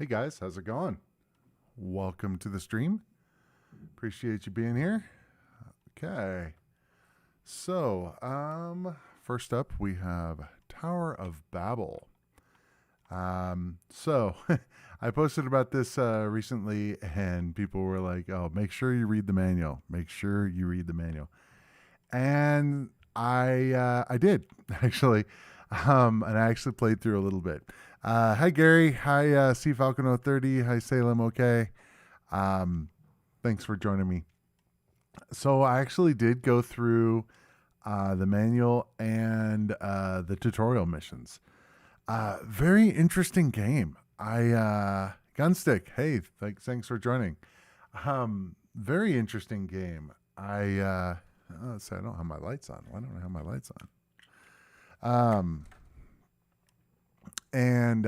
guys, how's it going? Welcome to the stream. Appreciate you being here. Okay. So, first up we have Tower of Babel. So I posted about this recently, and people were like, "Oh, make sure you read the manual. Make sure you read the manual." And I did actually, and I actually played through a little bit. Hi Gary, hi C Falcon 030, hi Salem. Okay, thanks for joining me. So I actually did go through the manual and the tutorial missions. Very interesting game. Gunstick. Hey, thanks for joining. Very interesting game. Let's see, I don't have my lights on. Why don't I have my lights on? And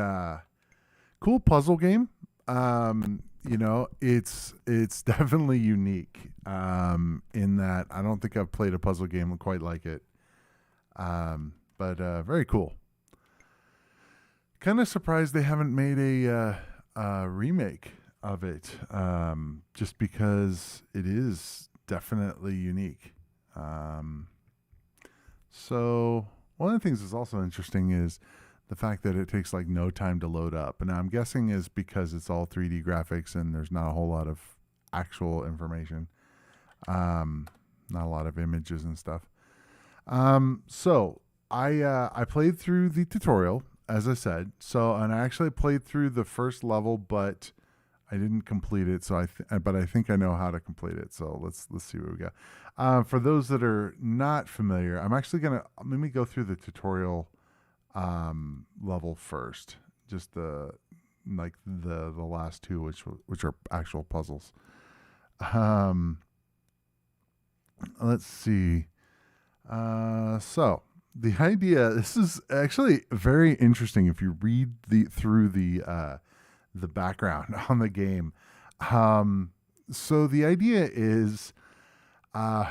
cool puzzle game. It's definitely unique in that I don't think I've played a puzzle game quite like it. But very cool. Kind of surprised they haven't made a remake of it, just because it is definitely unique. So one of the things that's also interesting is the fact that it takes like no time to load up. And I'm guessing is because it's all 3D graphics and there's not a whole lot of actual information. Not a lot of images and stuff. So I played through the tutorial, as I said. And I actually played through the first level, but I didn't complete it. But I think I know how to complete it. So let's see what we got. For those that are not familiar, I'm actually let me go through the tutorial level first, just the last two, which are actual puzzles. Let's see. So the idea, this is actually very interesting if you read through the background on the game. So the idea is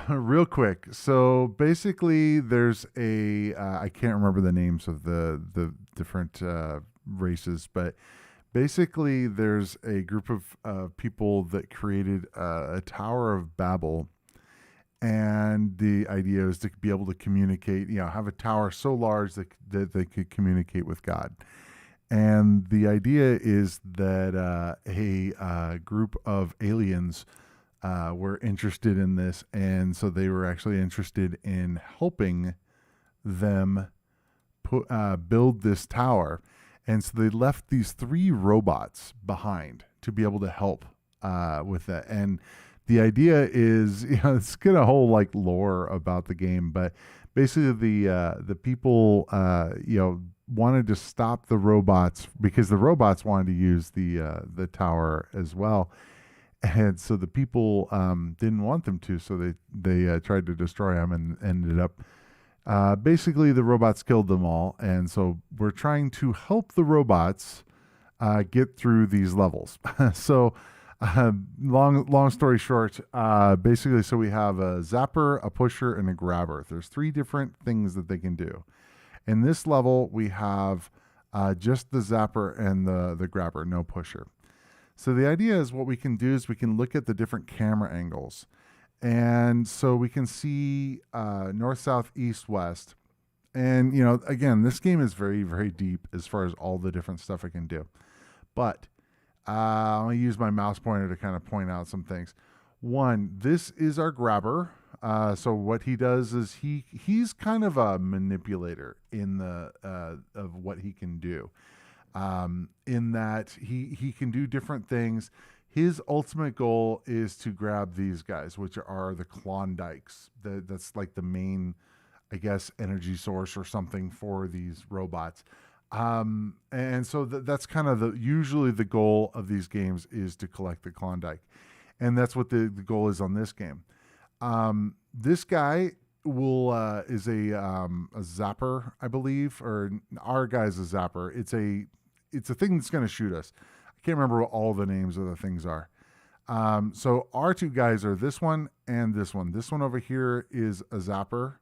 real quick. So basically, there's I can't remember the names of the different races, but basically, there's a group of people that created a Tower of Babel, and the idea is to be able to communicate. Have a tower so large that they could communicate with God. And the idea is that a group of aliens were interested in this, and so they were actually interested in helping them build this tower. And so they left these 3 robots behind to be able to help with that. And the idea is, it's got a whole like lore about the game, but basically the people wanted to stop the robots because the robots wanted to use the tower as well. And so the people didn't want them to, so they tried to destroy them and ended up basically the robots killed them all. And so we're trying to help the robots get through these levels. So long story short, basically, so we have a zapper, a pusher, and a grabber. There's 3 different things that they can do. In this level, we have just the zapper and the grabber, no pusher. So the idea is what we can do is we can look at the different camera angles. And so we can see north, south, east, west. And, again, this game is very, very deep as far as all the different stuff I can do. But I'm going to use my mouse pointer to kind of point out some things. One, this is our grabber. So what he does is he's kind of a manipulator in the of what he can do. In that he can do different things. His ultimate goal is to grab these guys, which are the Klondikes. That's like the main, I guess, energy source or something for these robots. And so that's kind of usually the goal of these games is to collect the Klondike. And that's what the goal is on this game. This guy is a zapper, I believe, or our guy's a zapper. It's a thing that's going to shoot us. I can't remember what all the names of the things are. So our 2 guys are this one and this one. This one over here is a zapper.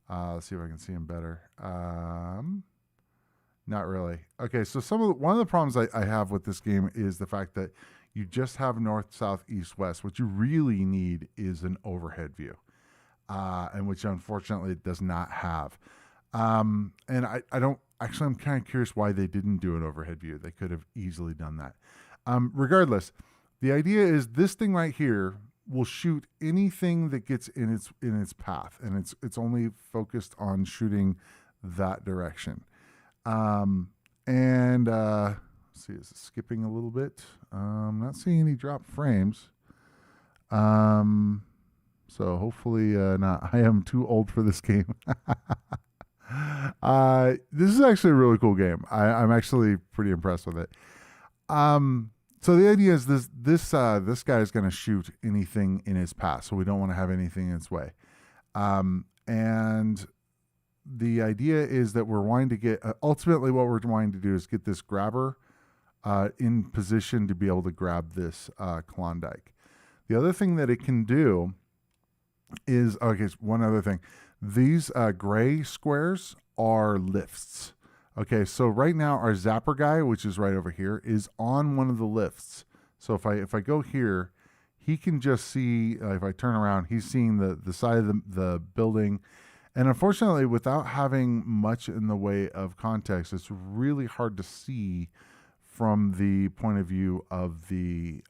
Let's see if I can see him better. Not really. Okay, so one of the problems I have with this game is the fact that you just have north, south, east, west. What you really need is an overhead view, and which unfortunately it does not have. And I don't actually. I'm kind of curious why they didn't do an overhead view. They could have easily done that. Regardless, the idea is this thing right here will shoot anything that gets in its path, and it's only focused on shooting that direction. Let's see, is it skipping a little bit? Not seeing any drop frames. So hopefully not. I am too old for this game. This is actually a really cool game. I'm actually pretty impressed with it. So the idea is this guy is going to shoot anything in his path, so we don't want to have anything in its way. And the idea is that we're wanting to get ultimately what we're wanting to do is get this grabber in position to be able to grab this Klondike. The other thing that it can do is one other thing. These gray squares are lifts. Okay, so right now our zapper guy, which is right over here, is on one of the lifts. So if I go here, he can just see. If I turn around, he's seeing the side of the building. And unfortunately, without having much in the way of context, it's really hard to see from the point of view of the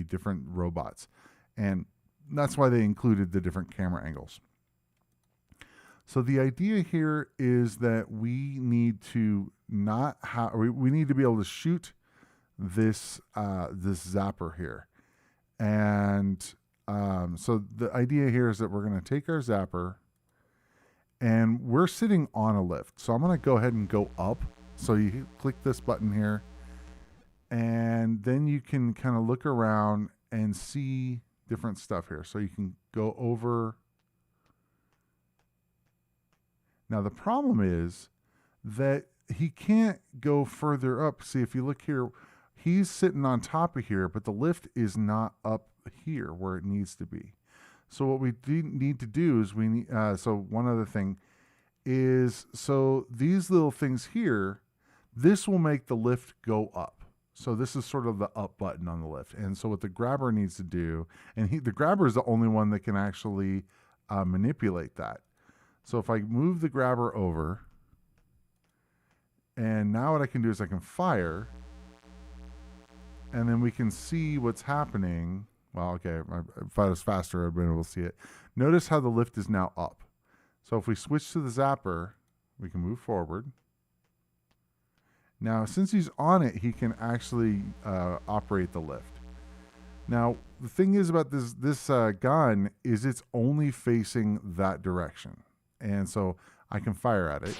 different robots, and that's why they included the different camera angles. So the idea here is that we need to we need to be able to shoot this zapper here, and so the idea here is that we're going to take our zapper, and we're sitting on a lift. So I'm going to go ahead and go up. So you click this button here, and then you can kind of look around and see different stuff here. So you can go over. Now the problem is that he can't go further up. See, if you look here, he's sitting on top of here, but the lift is not up here where it needs to be. So what we need to do is we need, so one other thing is, so these little things here, this will make the lift go up. So this is sort of the up button on the lift. And so what the grabber needs to do, and the grabber is the only one that can actually manipulate that. So if I move the grabber over, and now what I can do is I can fire, and then we can see what's happening. Well, okay, if I was faster, I'd been able to see it. Notice how the lift is now up. So if we switch to the zapper, we can move forward. Now, since he's on it, he can actually operate the lift. Now, the thing is about this gun is it's only facing that direction. And so I can fire at it.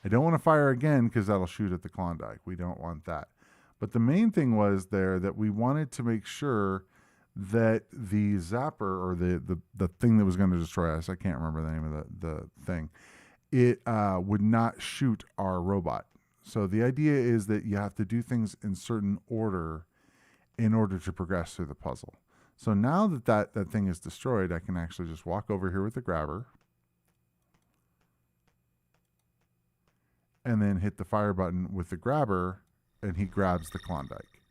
I don't want to fire again because that'll shoot at the Klondike. We don't want that. But the main thing was there that we wanted to make sure that the zapper, or the thing that was going to destroy us, I can't remember the name of the thing, it would not shoot our robot. So the idea is that you have to do things in certain order in order to progress through the puzzle. So now that thing is destroyed, I can actually just walk over here with the grabber and then hit the fire button with the grabber, and he grabs the Klondike.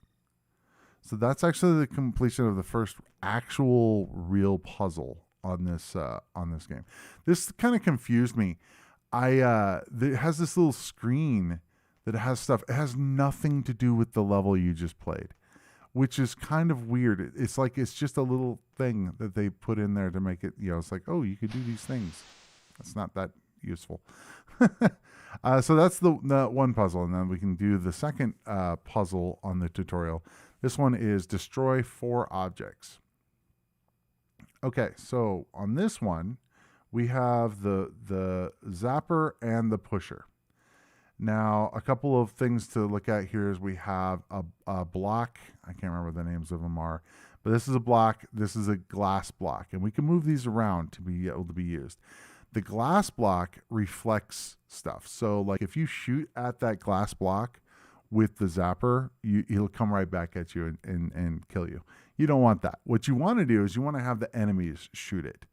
So that's actually the completion of the first actual real puzzle on this game. This kind of confused me. It has this little screen that has stuff. It has nothing to do with the level you just played, which is kind of weird. It's like it's just a little thing that they put in there to make it, it's like, oh, you could do these things. That's not that useful. So that's the one puzzle, and then we can do the second puzzle on the tutorial. This one is destroy 4 objects. Okay, so on this one, we have the zapper and the pusher. Now, a couple of things to look at here is we have a block. I can't remember what the names of them are, but this is a block. This is a glass block, and we can move these around to be able to be used. The glass block reflects stuff. So like if you shoot at that glass block with the zapper, he'll come right back at you and kill you. You don't want that. What you want to do is you want to have the enemies shoot it.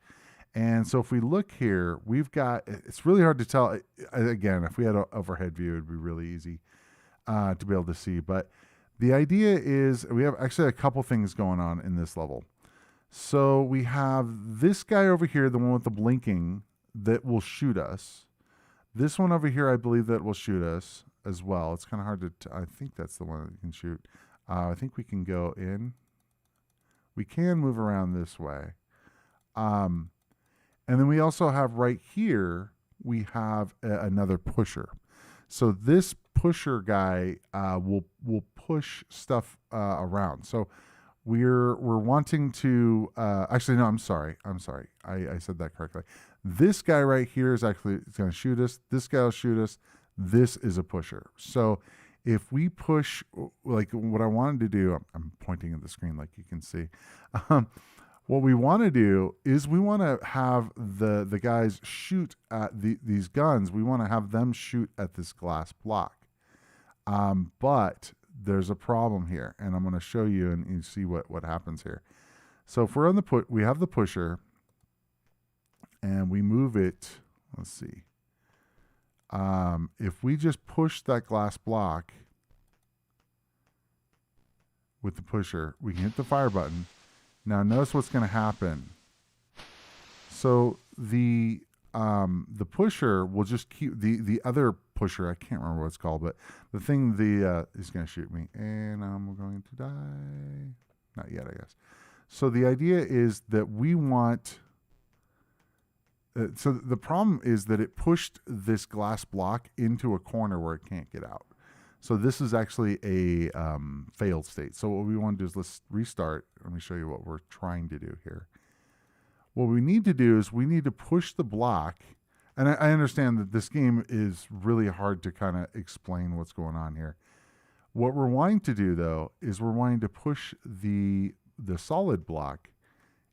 And so if we look here, we've got, it's really hard to tell. Again, if we had an overhead view, it'd be really easy to be able to see. But the idea is we have actually a couple things going on in this level. So we have this guy over here, the one with the blinking, that will shoot us. This one over here, I believe that will shoot us as well. It's kind of hard to, I think that's the one that can shoot. I think we can go in. We can move around this way. And then we also have right here, we have another pusher. So this pusher guy will push stuff around. So we're wanting to, actually, no, I'm sorry. I said that correctly. This guy right here is actually going to shoot us. This guy will shoot us. This is a pusher. So if we push, like what I wanted to do, I'm pointing at the screen like you can see. What we want to do is we want to have the guys shoot at these guns. We want to have them shoot at this glass block. But there's a problem here, and I'm going to show you and you see what happens here. So if we're on we have the pusher, and we move it. Let's see. If we just push that glass block with the pusher, we can hit the fire button. Now notice what's going to happen. So the pusher will just keep the other pusher. I can't remember what it's called, but the thing is going to shoot me, and I'm going to die. Not yet, I guess. So the idea is that we want. So the problem is that it pushed this glass block into a corner where it can't get out. So this is actually a failed state. So what we want to do is let's restart. Let me show you what we're trying to do here. What we need to do is we need to push the block. And I understand that this game is really hard to kind of explain what's going on here. What we're wanting to do, though, is we're wanting to push the solid block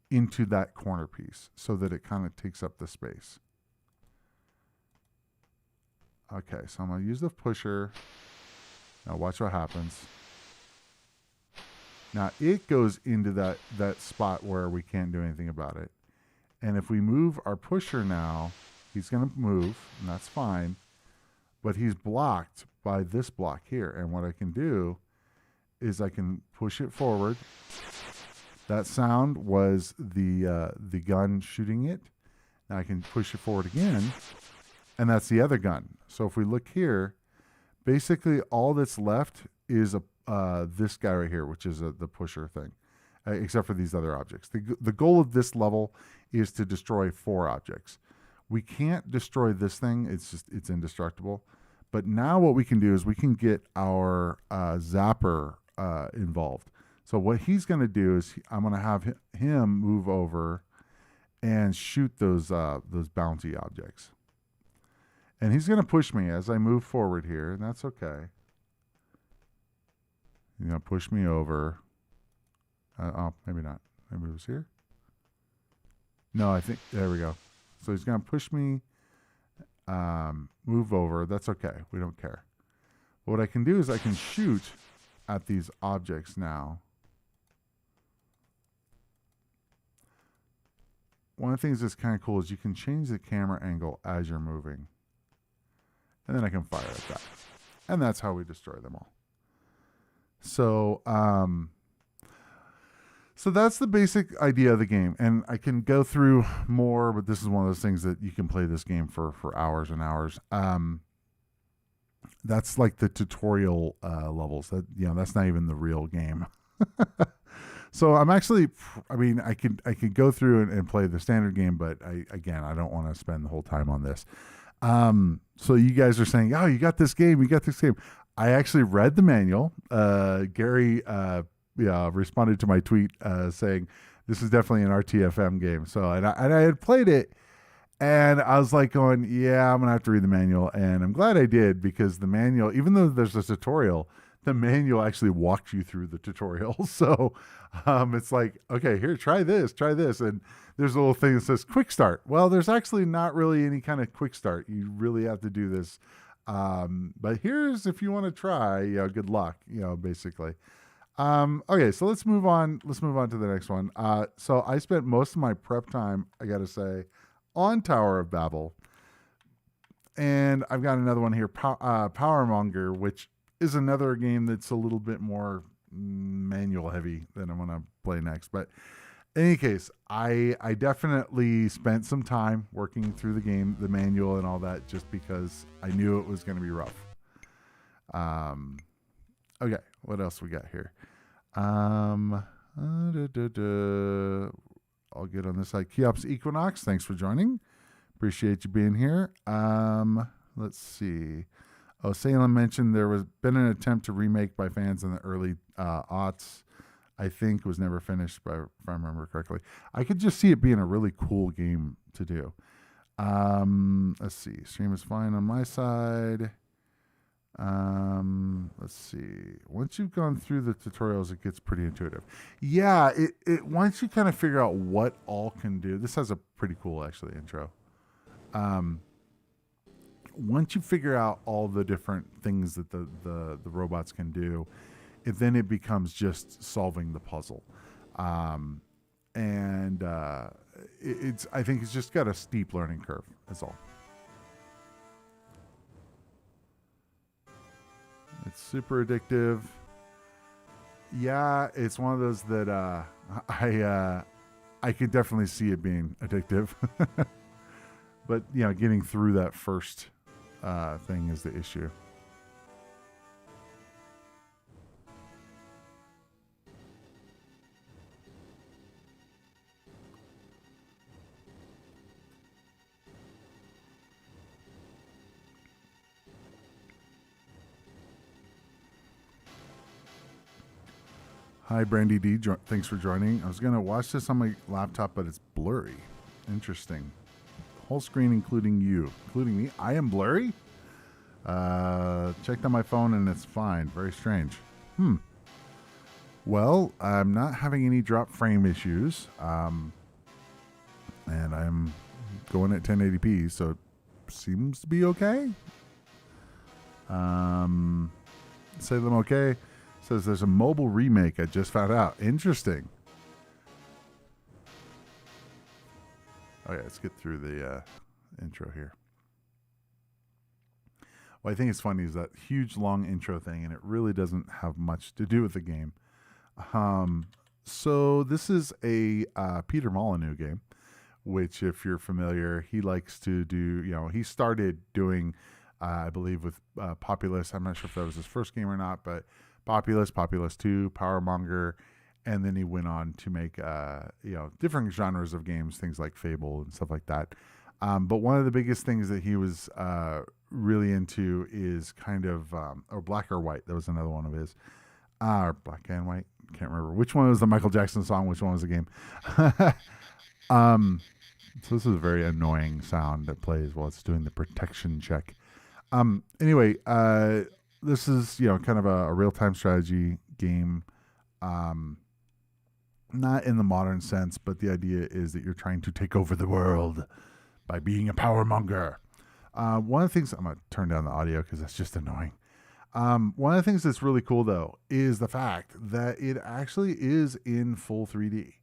into that corner piece so that it kind of takes up the space. Okay, so I'm going to use the pusher. Now watch what happens. Now it goes into that spot where we can't do anything about it. And if we move our pusher now, he's going to move, and that's fine. But he's blocked by this block here. And what I can do is I can push it forward. That sound was the gun shooting it. Now I can push it forward again, and that's the other gun. So if we look here, basically all that's left is this guy right here, which is the pusher thing, except for these other objects. The goal of this level is to destroy 4 objects. We can't destroy this thing. It's indestructible. But now what we can do is we can get our zapper involved. So what he's going to do is I'm going to have him move over and shoot those bounty objects. And he's going to push me as I move forward here, and that's okay. He's going to push me over. Oh, maybe not. Maybe it was here. No, I think, there we go. So he's going to push me, move over. That's okay. We don't care. What I can do is I can shoot at these objects now. One of the things that's kind of cool is you can change the camera angle as you're moving. And then I can fire at that. And that's how we destroy them all. So, so that's the basic idea of the game. And I can go through more, but this is one of those things that you can play this game for hours and hours. That's like the tutorial levels. That's not even the real game. So I'm actually, I could go through and play the standard game, but I don't want to spend the whole time on this. So you guys are saying, oh, you got this game. I actually read the manual. Gary responded to my tweet saying, this is definitely an RTFM game. So, and I had played it, and I was like going, yeah, I'm going to have to read the manual. And I'm glad I did, because the manual, even though there's a tutorial, the manual actually walks you through the tutorial. So it's like, okay, here, try this. And there's a little thing that says quick start. Well, there's actually not really any kind of quick start. You really have to do this. But here's, if you want to try, good luck, basically. Okay, so let's move on. Let's move on to the next one. So I spent most of my prep time, I gotta say, on Tower of Babel, and I've got another one here, Powermonger, which is another game that's a little bit more manual heavy than I'm gonna play next. But in any case, I definitely spent some time working through the game, the manual, and all that, just because I knew it was going to be rough. Okay, what else we got here? I'll get on this side. Keops Equinox, thanks for joining. Appreciate you being here. Let's see. Oh, Salem mentioned there was been an attempt to remake by fans in the early aughts. I think was never finished, if I remember correctly. I could just see it being a really cool game to do. Let's see. Stream is fine on my side. Let's see. Once you've gone through the tutorials, it gets pretty intuitive. Yeah, it once you kind of figure out what all can do. This has a pretty cool actually intro. Once you figure out all the different things that the robots can do, then it becomes just solving the puzzle. It's I think it's just got a steep learning curve. That's all. It's super addictive. Yeah, it's one of those that I could definitely see it being addictive. But getting through that first thing is the issue. Hi, Brandy D. Thanks for joining. I was going to watch this on my laptop, but it's blurry. Interesting. Whole screen, including you. Including me. I am blurry? Checked on my phone, and it's fine. Very strange. Well, I'm not having any drop frame issues. And I'm going at 1080p, so it seems to be okay. Say them okay. Says there's a mobile remake I just found out. Interesting. Okay, let's get through the intro here. What I think is funny is that huge long intro thing, and it really doesn't have much to do with the game. So this is a Peter Molyneux game, which if you're familiar, he likes to do, he started doing, I believe with Populous. I'm not sure if that was his first game or not, but Populous 2, Powermonger, and then he went on to make different genres of games, things like Fable and stuff like that. But one of the biggest things that he was really into is kind of or Black or White. That was another one of his. Or Black and White. Can't remember which one was the Michael Jackson song, which one was the game. So this is a very annoying sound that plays while it's doing the protection check. Anyway, this is, kind of a real-time strategy game. Not in the modern sense, but the idea is that you're trying to take over the world by being a powermonger. One of the things, I'm going to turn down the audio because that's just annoying. One of the things that's really cool, though, is the fact that it actually is in full 3D.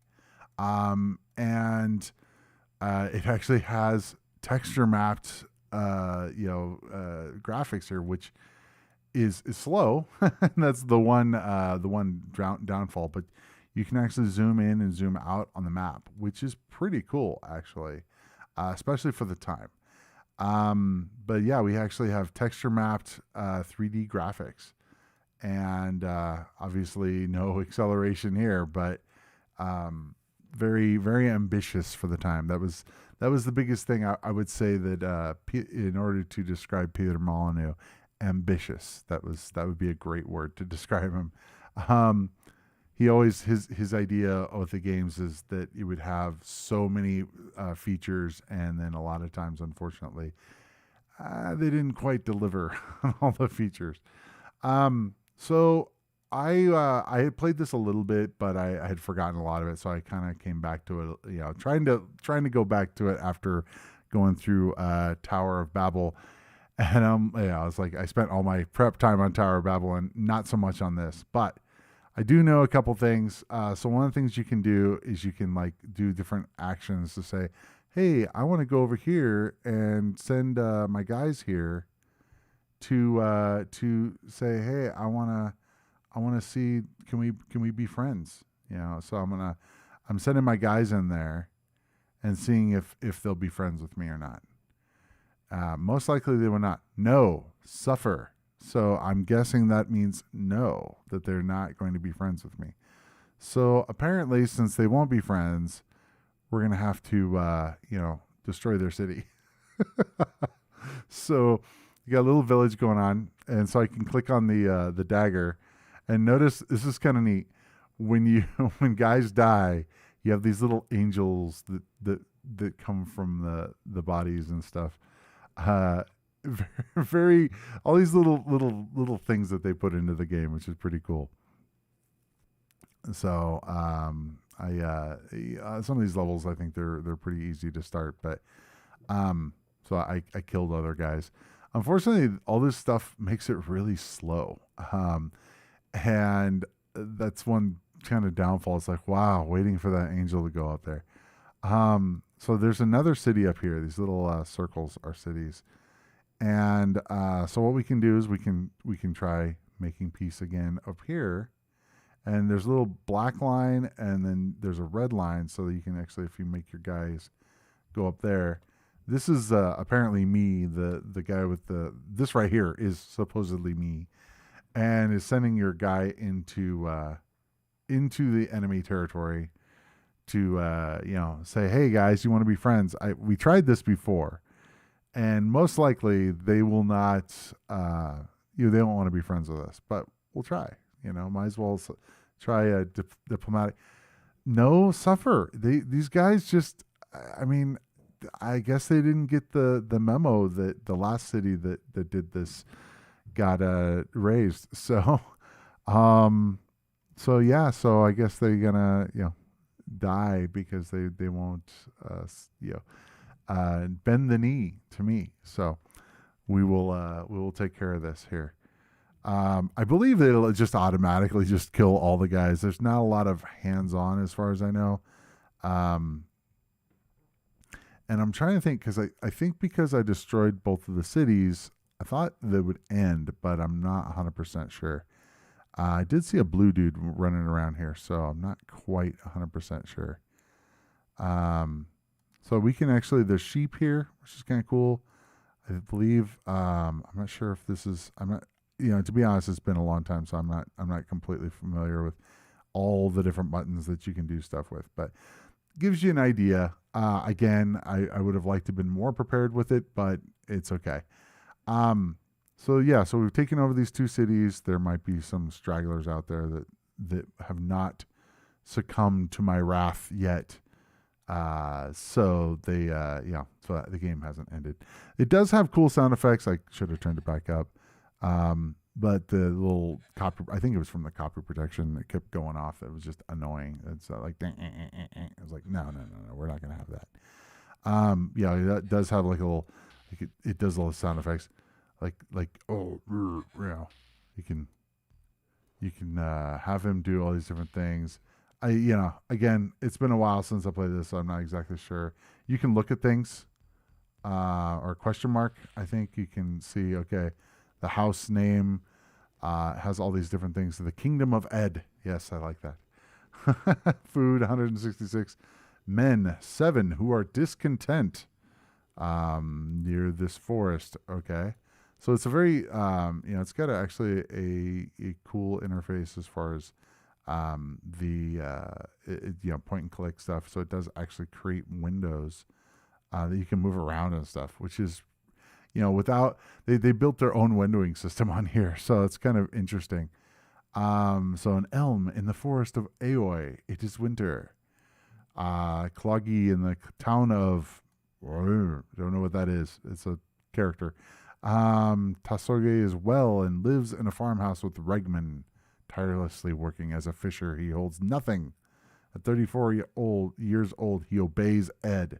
And it actually has texture mapped, graphics here, which is slow. And that's the one downfall. But you can actually zoom in and zoom out on the map, which is pretty cool, actually, especially for the time. But yeah, we actually have texture mapped 3D graphics, and obviously no acceleration here, but very, very ambitious for the time. That was the biggest thing I would say that in order to describe Peter Molyneux, ambitious. That would be a great word to describe him. He always his idea with the games is that you would have so many features, and then a lot of times, unfortunately, they didn't quite deliver on all the features. So I had played this a little bit, but I had forgotten a lot of it, so I kind of came back to it. Trying to go back to it after going through Tower of Babel, and I was like, I spent all my prep time on Tower of Babel and not so much on this, but I do know a couple things. So one of the things you can do is you can like do different actions to say, "Hey, I want to go over here and send my guys here to say, hey, I want to see, can we be friends? So I'm sending my guys in there and seeing if they'll be friends with me or not. Most likely they will not. No, suffer. So I'm guessing that means no, that they're not going to be friends with me. So apparently, since they won't be friends, we're gonna have to destroy their city. So you got a little village going on, and so I can click on the dagger, and notice this is kind of neat. When you when guys die, you have these little angels that come from the bodies and stuff. Very all these little things that they put into the game, which is pretty cool. So I some of these levels I think they're pretty easy to start, but so I killed other guys. Unfortunately, all this stuff makes it really slow, and that's one kind of downfall. It's like, wow, waiting for that angel to go up there. So there's another city up here. These little circles are cities. And so what we can do is we can try making peace again up here. And there's a little black line, and then there's a red line, so that you can actually, if you make your guys go up there. This is apparently me, the guy with this right here is supposedly me, and is sending your guy into the enemy territory to say, hey guys, you want to be friends? We tried this before. And most likely they will not, they don't want to be friends with us, but we'll try. Might as well try a diplomatic. No, suffer. These guys just, I mean, I guess they didn't get the memo that the last city that did this got raised. So, so I guess they're gonna die because they won't bend the knee to me. So we will take care of this here. I believe that it'll just automatically just kill all the guys. There's not a lot of hands-on as far as I know. And I'm trying to think, because I think because I destroyed both of the cities, I thought they would end, but I'm not 100% sure. I did see a blue dude running around here, so I'm not quite 100% sure. So we can actually, there's sheep here, which is kind of cool. I believe, I'm not sure if this is, I'm not, to be honest, it's been a long time, so I'm not completely familiar with all the different buttons that you can do stuff with, but gives you an idea. Again, I would have liked to have been more prepared with it, but it's okay. So we've taken over these two cities. There might be some stragglers out there that have not succumbed to my wrath yet. So the game hasn't ended. It does have cool sound effects. I should have turned it back up. But the little copy, I think it was from the copy protection that kept going off. It was just annoying. It's like, I was like, no, we're not going to have that. That does have like a little, like it does all the sound effects. Like you can have him do all these different things. Again, it's been a while since I played this, so I'm not exactly sure. You can look at things, or question mark. I think you can see, okay, the house name has all these different things. The Kingdom of Ed. Yes, I like that. Food, 166. Men, 7 who are discontent near this forest. Okay. So it's a very, it's got actually a cool interface as far as point and click stuff. So it does actually create windows that you can move around and stuff, which is, without, they built their own windowing system on here. So it's kind of interesting. So an elm in the forest of Aoi, it is winter. Cloggy in the town of, don't know what that is. It's a character. Tasoge is well and lives in a farmhouse with Regman, tirelessly working as a fisher. He holds nothing. At 34 years old, he obeys Ed.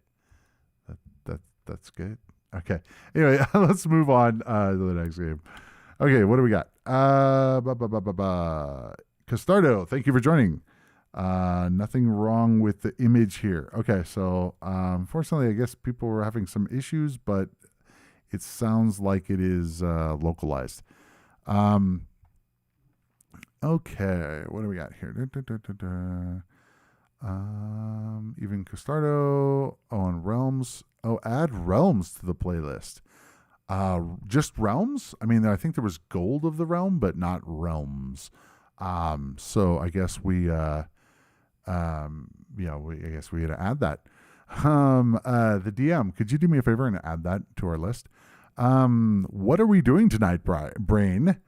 That's good. Okay. Anyway, let's move on to the next game. Okay, what do we got? Castardo, thank you for joining. Nothing wrong with the image here. Okay, so unfortunately, I guess people were having some issues, but it sounds like it is localized. Okay, what do we got here? Even Castardo. Oh, and Realms. Oh, add Realms to the playlist. Just Realms? I mean, I think there was Gold of the Realm, but not Realms. So I guess I guess we had to add that. The DM, could you do me a favor and add that to our list? What are we doing tonight, Brain?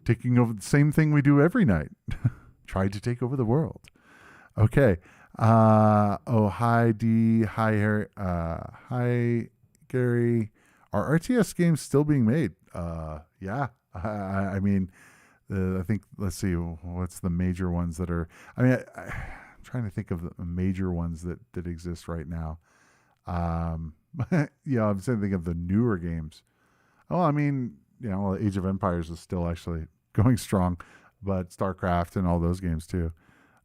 Taking over the same thing we do every night. Try to take over the world. Okay. Hi D. Hi Harry. Hi Gary. Are RTS games still being made? Yeah. I mean, I think, let's see, what's the major ones that are, I mean, I'm trying to think of the major ones that exist right now. I'm trying to think of the newer games. Oh, I mean, Age of Empires is still actually going strong, but StarCraft and all those games too.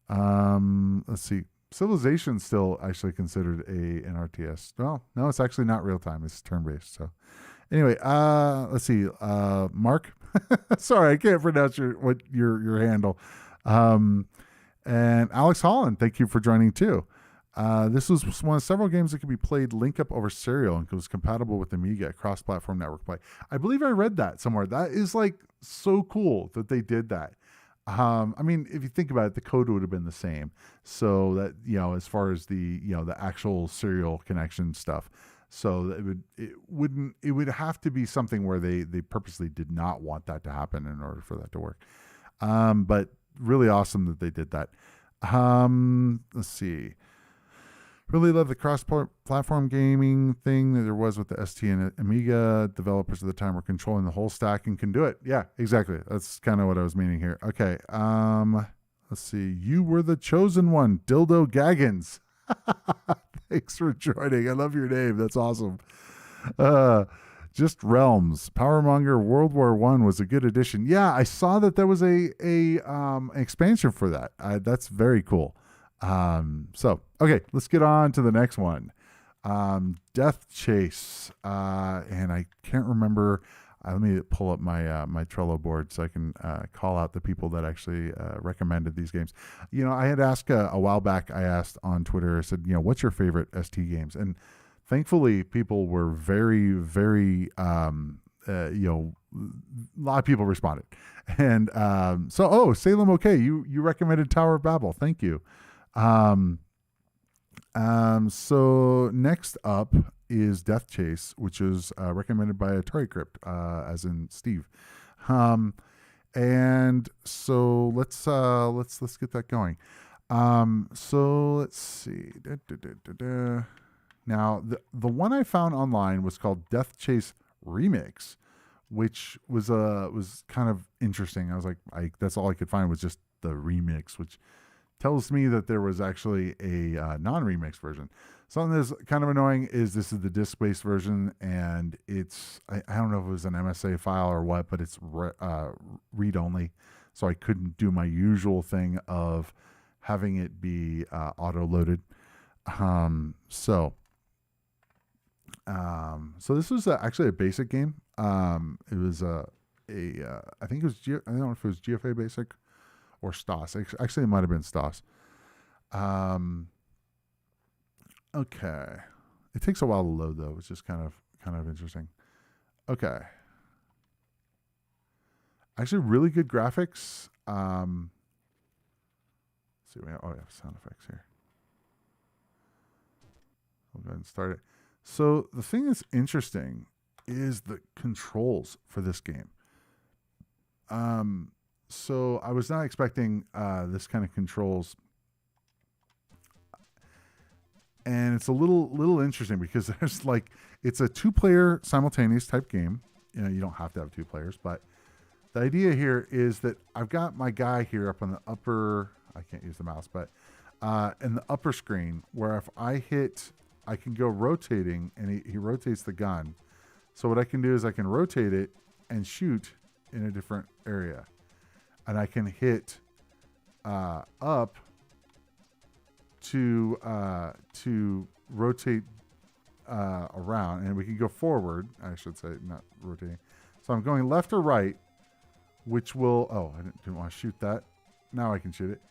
Let's see. Civilization's still actually considered an RTS. Well, no, it's actually not real time. It's turn-based. So anyway, let's see. Mark, sorry, I can't pronounce your handle. And Alex Holland, thank you for joining too. This was one of several games that could be played link up over serial and was compatible with Amiga, cross-platform network play. I believe I read that somewhere. That is like so cool that they did that. I mean, if you think about it, the code would have been the same. So that, as far as the actual serial connection stuff. So it would have to be something where they purposely did not want that to happen in order for that to work. But really awesome that they did that. Let's see. Really love the cross-platform gaming thing that there was with the ST and Amiga. Developers at the time were controlling the whole stack and can do it. Yeah, exactly. That's kind of what I was meaning here. Okay. Let's see. You were the chosen one, Dildo Gaggins. Thanks for joining. I love your name. That's awesome. Just Realms. Powermonger World War I was a good addition. Yeah, I saw that there was a expansion for that. That's very cool. So okay, let's get on to the next one. Death Chase. And I can't remember. Let me pull up my my Trello board so I can call out the people that actually recommended these games. I had asked a while back. I asked on Twitter. I said, what's your favorite ST games? And thankfully, people were very, very. A lot of people responded. And Salem, okay, you recommended Tower of Babel. Thank you. So next up is Death Chase, which is recommended by Atari Crypt, as in Steve. And so let's get that going. So let's see. Now the one I found online was called Death Chase Remix, which was kind of interesting. I was like, that's all I could find was just the remix, which tells me that there was actually a non-remix version. Something that's kind of annoying is this is the disc-based version, and it's, I don't know if it was an MSA file or what, but it's read-only, so I couldn't do my usual thing of having it be auto-loaded. So this was actually a basic game. It was I think it was, I don't know if it was GFA Basic or STOS. Actually, it might have been STOS. Okay. It takes a while to load, though, which is kind of interesting. Okay. Actually, really good graphics. Let's see, we have sound effects here. I'll go ahead and start it. So the thing that's interesting is the controls for this game. So I was not expecting this kind of controls, and it's a little interesting because there's it's a 2-player simultaneous type game. You don't have to have 2 players, but the idea here is that I've got my guy here up on the upper. I can't use the mouse, but in the upper screen where if I hit, I can go rotating, and he rotates the gun. So what I can do is I can rotate it and shoot in a different area. and I can hit up to rotate around, and we can go forward. I should say, not rotating. So I'm going left or right, which will. Oh, I didn't want to shoot that. Now I can shoot it.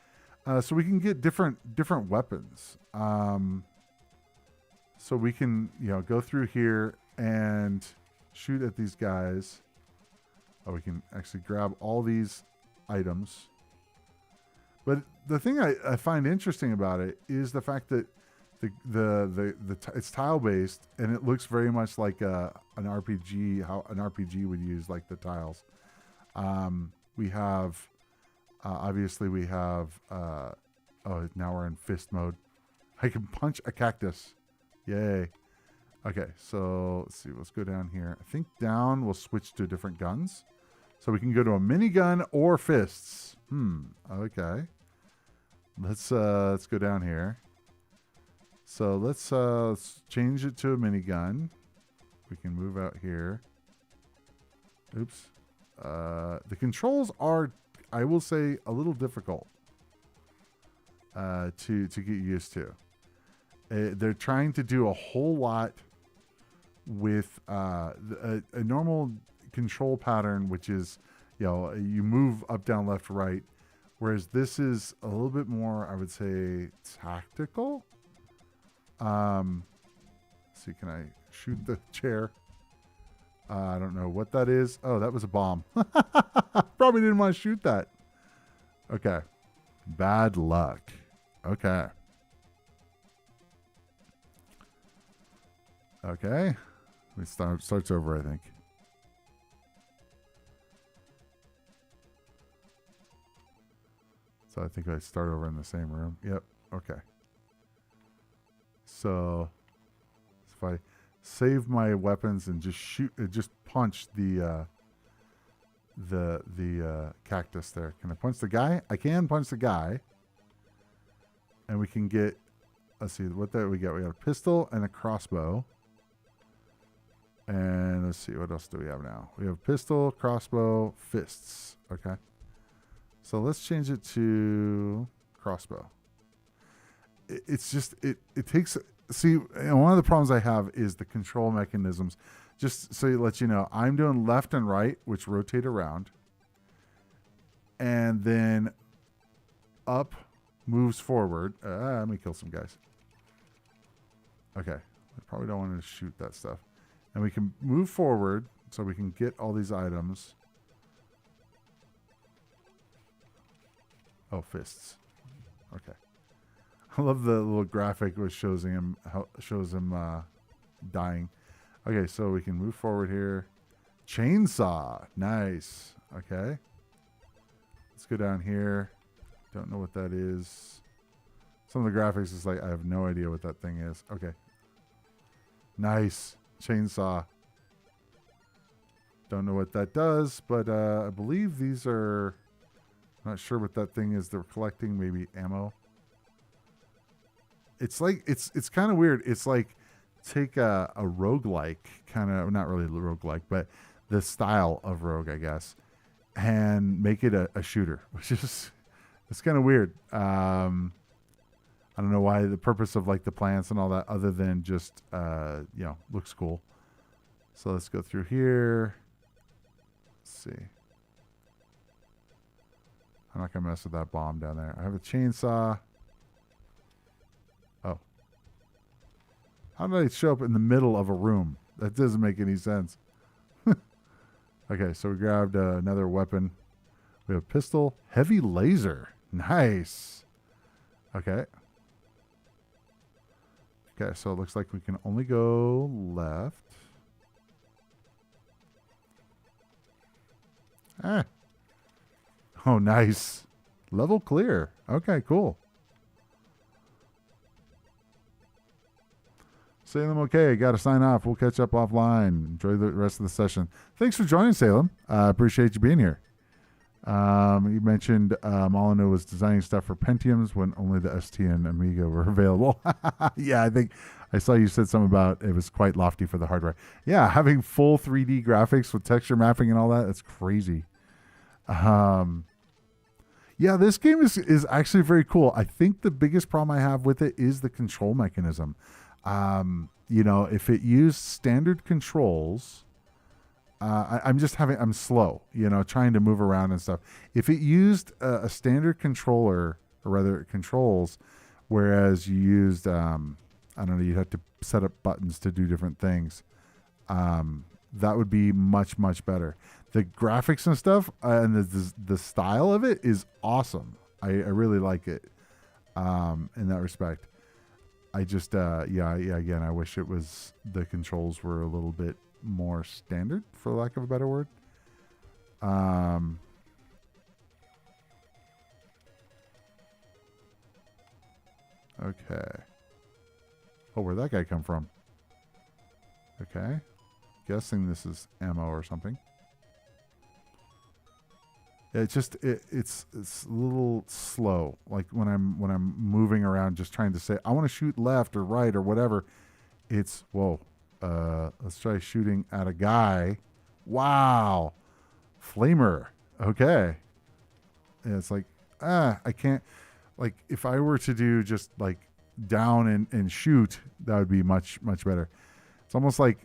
So we can get different weapons. So we can go through here and shoot at these guys. Oh, we can actually grab all these items. But the thing I find interesting about it is the fact that it's tile based, and it looks very much like an RPG, how an RPG would use like the tiles. We have obviously we have oh, now we're in fist mode. I can punch a cactus. Yay. Okay, so let's see. Let's go down here. I think down we'll switch to different guns. So we can go to a minigun or fists. Okay. Let's go down here. So let's change it to a minigun. We can move out here. Oops. The controls are, I will say, a little difficult to get used to. They're trying to do a whole lot with a normal control pattern, which is, you move up, down, left, right, whereas this is a little bit more, I would say, tactical. See, can I shoot the chair? I don't know what that is. Oh, that was a bomb. Probably didn't want to shoot that. Okay. Bad luck. Okay. Okay. It starts over, I think. So I think I start over in the same room. Yep. Okay. So if I save my weapons and just shoot, just punch the cactus there. Can I punch the guy? I can punch the guy. And we can get, let's see, what that we got? We got a pistol and a crossbow. And let's see, what else do we have now? We have pistol, crossbow, fists. Okay. So let's change it to crossbow. It's just, it takes, see, one of the problems I have is the control mechanisms. Just so it lets you know, I'm doing left and right, which rotate around. And then up moves forward. Let me kill some guys. Okay. I probably don't want to shoot that stuff. And we can move forward so we can get all these items. Oh, fists. Okay. I love the little graphic which shows him dying. Okay, so we can move forward here. Chainsaw. Nice. Okay. Let's go down here. Don't know what that is. Some of the graphics is like, I have no idea what that thing is. Okay. Nice. Chainsaw. Don't know what that does, but I believe these are, I'm not sure what that thing is they're collecting. Maybe ammo. It's like, it's kind of weird. It's like, take a roguelike, kind of, not really roguelike, but the style of rogue, I guess, and make it a shooter, which is, it's kind of weird. I don't know why the purpose of like the plants and all that, other than just, looks cool. So let's go through here. Let's see. I'm not going to mess with that bomb down there. I have a chainsaw. Oh. How did I show up in the middle of a room? That doesn't make any sense. Okay, so we grabbed another weapon. We have a pistol. Heavy laser. Nice. Okay. Okay, so it looks like we can only go left. Oh, nice. Level clear. Okay, cool. Salem, okay, got to sign off. We'll catch up offline. Enjoy the rest of the session. Thanks for joining, Salem. I appreciate you being here. You mentioned Molyneux was designing stuff for Pentiums when only the ST and Amiga were available. Yeah, I think I saw you said something about it was quite lofty for the hardware. Yeah, having full 3D graphics with texture mapping and all that, that's crazy. Yeah, this game is actually very cool. I think the biggest problem I have with it is the control mechanism. If it used standard controls, I'm slow, trying to move around and stuff. If it used a standard controller, or rather controls, whereas you used, I don't know, you'd have to set up buttons to do different things. That would be much, much better. The graphics and stuff and the style of it is awesome. I really like it in that respect. I just, again, I wish the controls were a little bit more standard, for lack of a better word. Okay. Oh, where'd that guy come from? Okay. Guessing this is ammo or something. It's a little slow. Like when I'm moving around, just trying to say I want to shoot left or right or whatever. It's whoa. Let's try shooting at a guy. Wow, flamer. Okay. And it's like I can't. Like if I were to do just like down and shoot, that would be much much better. It's almost like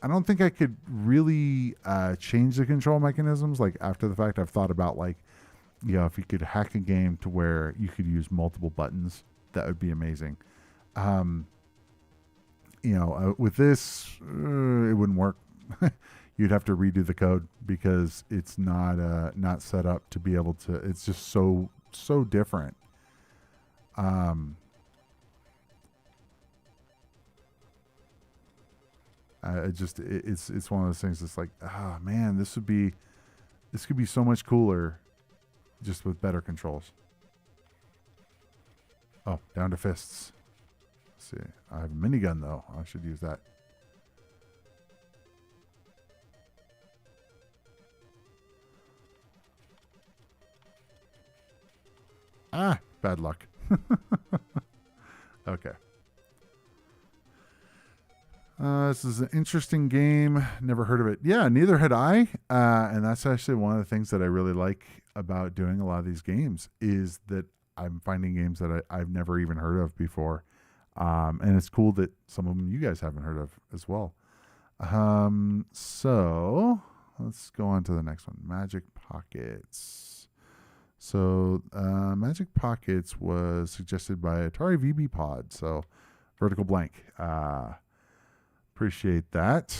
I don't think I could really change the control mechanisms. Like after the fact, I've thought about like, if you could hack a game to where you could use multiple buttons, that would be amazing. With this, it wouldn't work. You'd have to redo the code because it's not set up to be able to. It's just so different. It's one of those things that's like, man, this could be so much cooler just with better controls. Oh, down to fists. Let's see. I have a minigun though. I should use that. Bad luck. Okay. This is an interesting game. Never heard of it. Yeah, neither had I. And that's actually one of the things that I really like about doing a lot of these games is that I'm finding games that I've never even heard of before. And it's cool that some of them you guys haven't heard of as well. So let's go on to the next one. Magic Pockets. So Magic Pockets was suggested by Atari VB Pod. So vertical blank. Appreciate that.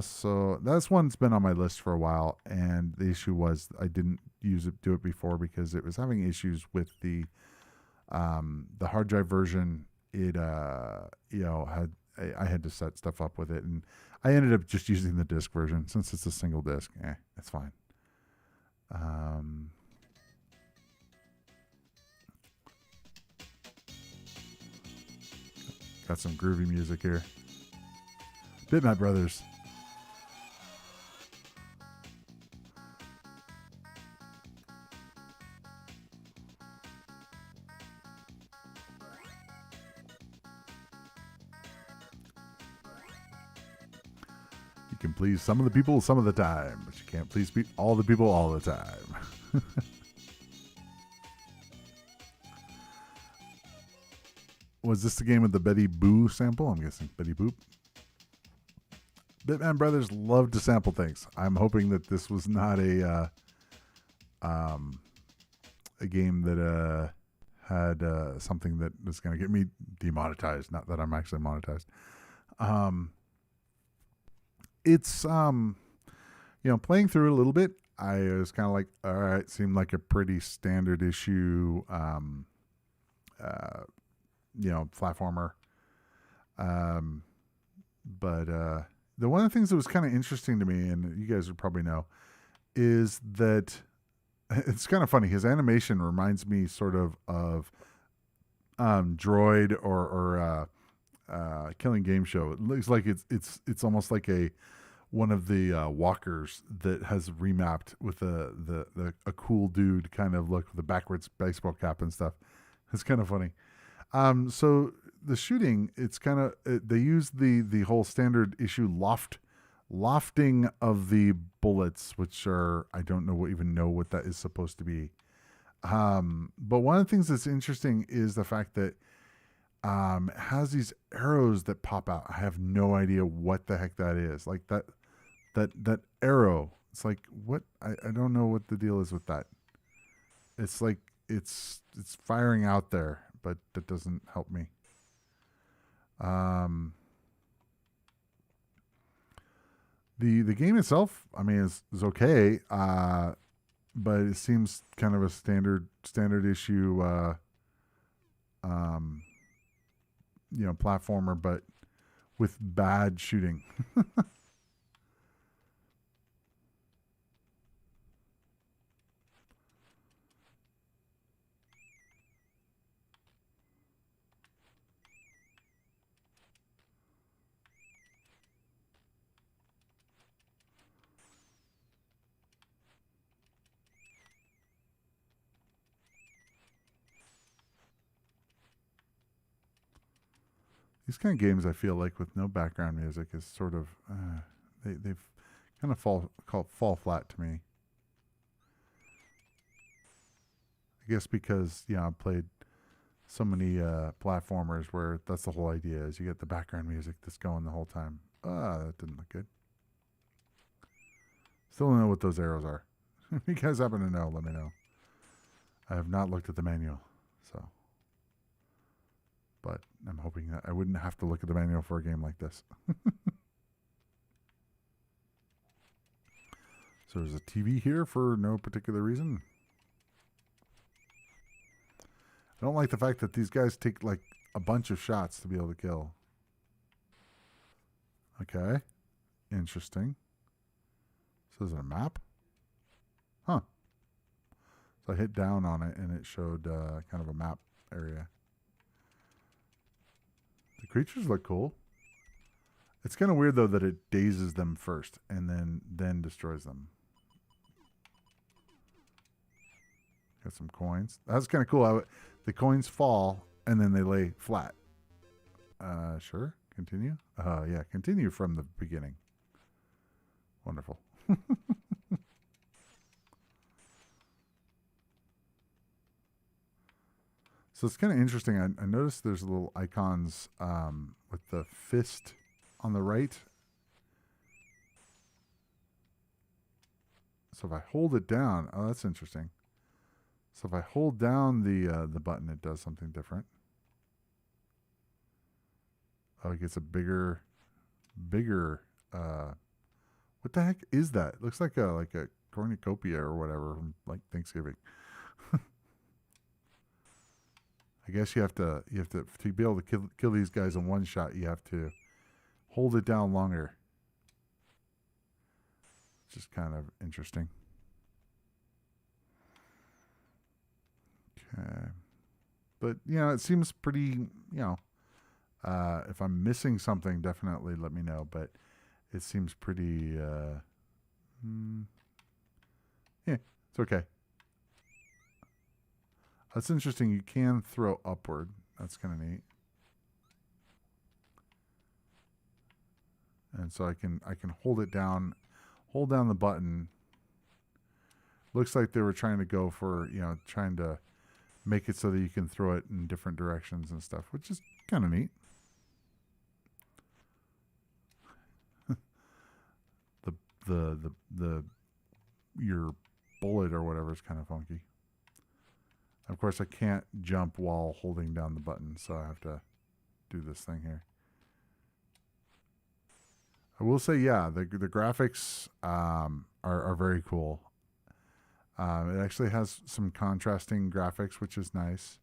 So that's one that's been on my list for a while, and the issue was I didn't do it before because it was having issues with the hard drive version. It I had to set stuff up with it, and I ended up just using the disc version since it's a single disc. It's fine. Got some groovy music here. Bitmap Brothers. You can please some of the people some of the time, but you can't please all the people all the time. Was this the game with the Betty Boo sample? I'm guessing Betty Boop. Bitman Brothers love to sample things. I'm hoping that this was not a game that had something that was going to get me demonetized. Not that I'm actually monetized. It's playing through it a little bit. I was kind of like, all right, seemed like a pretty standard issue, platformer. But the one of the things that was kind of interesting to me, and you guys would probably know, is that it's kind of funny. His animation reminds me sort of Droid or Killing Game Show. It looks like it's almost like one of the walkers that has remapped with a cool dude kind of look with a backwards baseball cap and stuff. It's kind of funny. So the shooting, it's kind of they use the whole standard issue lofting of the bullets, which are I don't even know what that is supposed to be. But one of the things that's interesting is the fact that it has these arrows that pop out. I have no idea what the heck that is. Like that arrow. It's like what I don't know what the deal is with that. It's like it's firing out there, but that doesn't help me. The game itself, I mean, is okay. But it seems kind of a standard issue um platformer, but with bad shooting. These kind of games, I feel like, with no background music is sort of they've kind of fall flat to me. I guess because I've played so many platformers where that's the whole idea is you get the background music that's going the whole time. That didn't look good. Still don't know what those arrows are. If you guys happen to know, let me know. I have not looked at the manual, so. But I'm hoping that I wouldn't have to look at the manual for a game like this. So there's a TV here for no particular reason. I don't like the fact that these guys take like a bunch of shots to be able to kill. Okay. Interesting. So is it a map? Huh. So I hit down on it and it showed kind of a map area. The creatures look cool. It's kind of weird though that it dazes them first and then destroys them. Got some coins. That's kind of cool. The coins fall and then they lay flat. Sure. Continue. Yeah. Continue from the beginning. Wonderful. So it's kind of interesting. I noticed there's little icons with the fist on the right. So if I hold it down, oh, that's interesting. So if I hold down the button, it does something different. Oh, it gets a bigger. What the heck is that? It looks like a cornucopia or whatever from like Thanksgiving. I guess you have to be able to kill these guys in one shot. You have to hold it down longer. It's just kind of interesting. Okay, but it seems pretty. If I'm missing something, definitely let me know. But it seems pretty. Yeah, it's okay. That's interesting. You can throw upward. That's kind of neat. And so I can hold it down, hold down the button. Looks like they were trying to go for, trying to make it so that you can throw it in different directions and stuff, which is kind of neat. the your bullet or whatever is kind of funky. Of course, I can't jump while holding down the button, so I have to do this thing here. I will say, yeah, the graphics are very cool. It actually has some contrasting graphics, which is nice.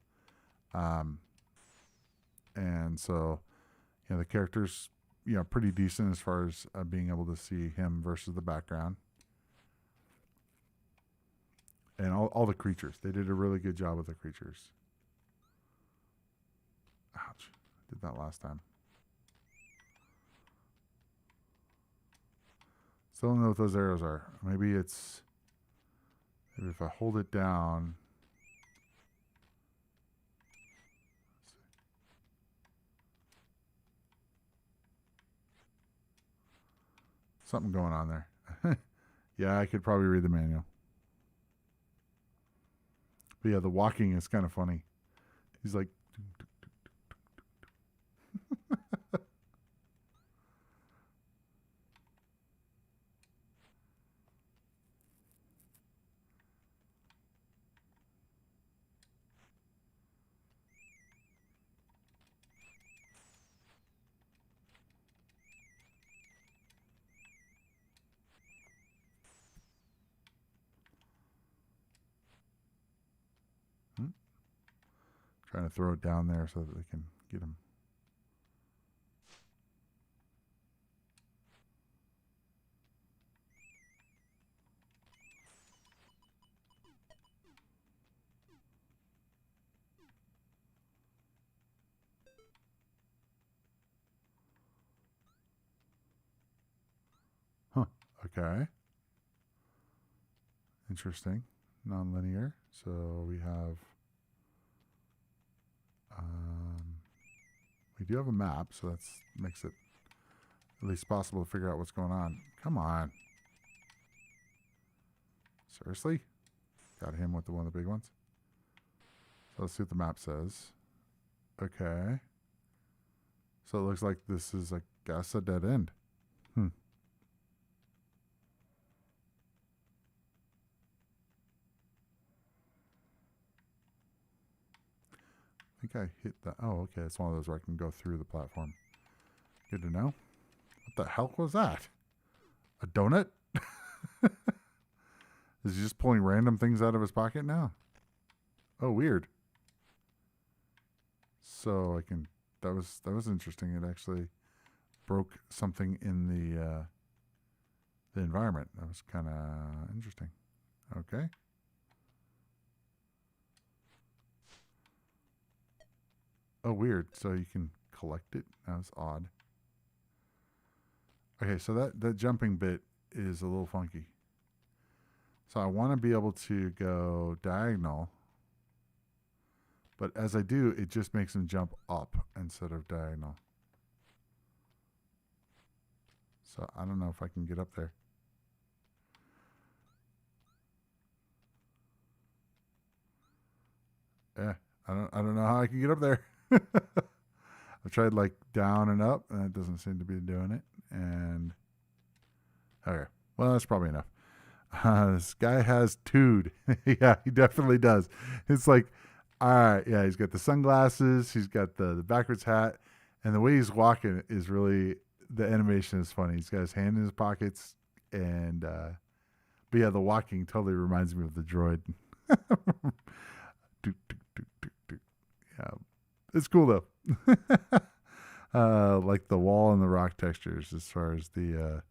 And so, the character's pretty decent as far as being able to see him versus the background. And all the creatures. They did a really good job with the creatures. Ouch. Did that last time. Still don't know what those arrows are. Maybe if I hold it down. Something going on there. Yeah, I could probably read the manual. But But yeah, the walking is kind of funny. He's like, trying to throw it down there so that they can get him. Huh. Okay. Interesting. Non-linear. So we have... we do have a map, so that makes it at least possible to figure out what's going on. Come on. Seriously? Got him with one of the big ones. So let's see what the map says. Okay. So it looks like this is, I guess, a dead end. I think I hit that. Oh, okay. It's one of those where I can go through the platform. Good to know. What the hell was that? A donut? Is he just pulling random things out of his pocket now? Oh, weird. So I can... That was interesting. It actually broke something in the environment. That was kind of interesting. Okay. Oh, weird. So you can collect it. That was odd. Okay, so that jumping bit is a little funky. So I want to be able to go diagonal. But as I do, it just makes him jump up instead of diagonal. So I don't know if I can get up there. Yeah, I don't know how I can get up there. I've tried like down and up, and it doesn't seem to be doing it. And okay, well that's probably enough. This guy has tude. Yeah, he definitely does. It's like, all right, yeah, he's got the sunglasses, he's got the backwards hat, and the way he's walking is really, the animation is funny. He's got his hand in his pockets, and but yeah, the walking totally reminds me of the droid. Yeah, it's cool though. Like the wall and the rock textures, as far as the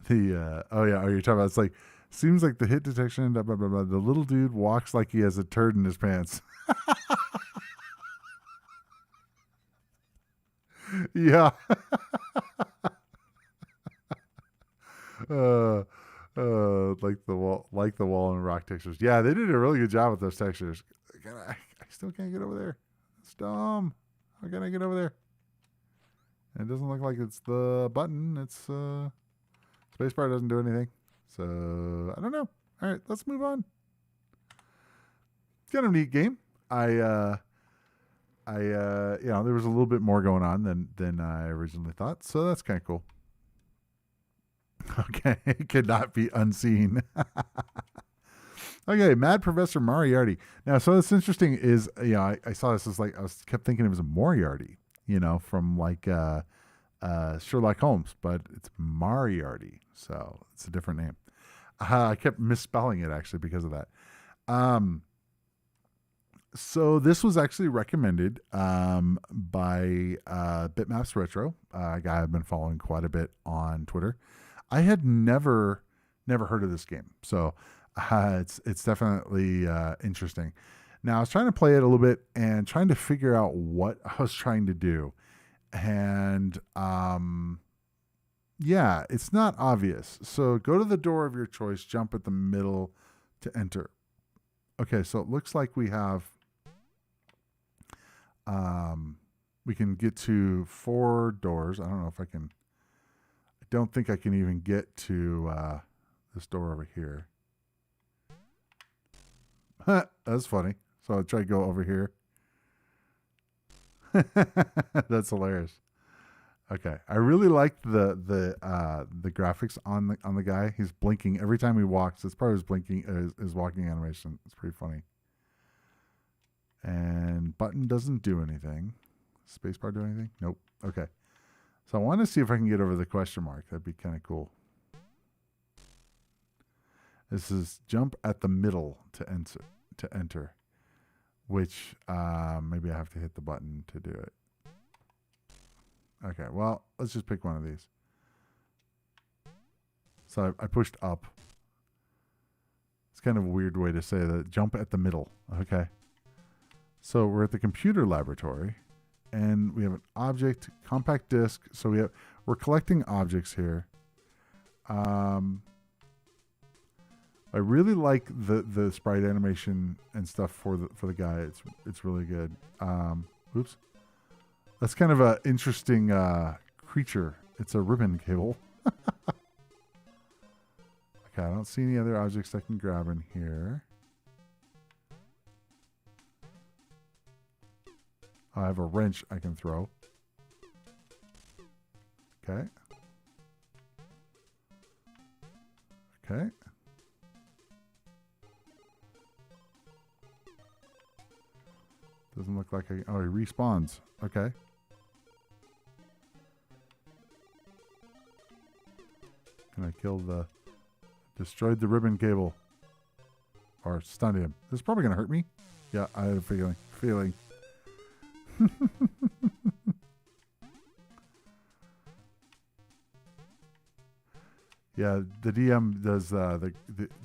oh yeah, you're talking about, it's like, seems like the hit detection, blah, blah, blah, blah. The little dude walks like he has a turd in his pants. Yeah. Like the wall and rock textures. Yeah, they did a really good job with those textures. I still can't get over there. It's dumb. How can I get over there? And it doesn't look like it's the button. It's spacebar doesn't do anything. So I don't know. All right, let's move on. Kind of neat game. There was a little bit more going on than I originally thought. So that's kind of cool. Okay, it could not be unseen. Okay, Mad Professor Mariarti. Now, so what's interesting is, I saw this as like, kept thinking it was a Moriarty, from like Sherlock Holmes, but it's Mariarti, so it's a different name. I kept misspelling it actually because of that. So this was actually recommended by Bitmaps Retro, a guy I've been following quite a bit on Twitter. I had never heard of this game, so it's definitely interesting. Now I was trying to play it a little bit and trying to figure out what I was trying to do, and it's not obvious. So go to the door of your choice, jump at the middle to enter. Okay, so it looks like we have we can get to 4 doors. I don't know if I can. I don't think I can even get to this door over here. That's funny. So I'll try to go over here. That's hilarious. Okay, I really like the graphics on the guy. He's blinking every time he walks. It's part of his blinking, his walking animation. It's pretty funny. And button doesn't do anything. Spacebar do anything? Nope. Okay. So I want to see if I can get over the question mark. That'd be kind of cool. This is jump at the middle to enter, which maybe I have to hit the button to do it. Okay, well, let's just pick one of these. So I pushed up. It's kind of a weird way to say that. Jump at the middle. Okay. So we're at the computer laboratory, and we have an object, compact disc. So we're collecting objects here. I really like the sprite animation and stuff for the guy. It's really good. Oops. That's kind of an interesting creature. It's a ribbon cable. Okay, I don't see any other objects I can grab in here. I have a wrench I can throw. Okay. Okay. Doesn't look like oh, he respawns. Okay. Can I destroyed the ribbon cable? Or stunned him. This is probably going to hurt me. Yeah, I had a feeling. Yeah, the DM does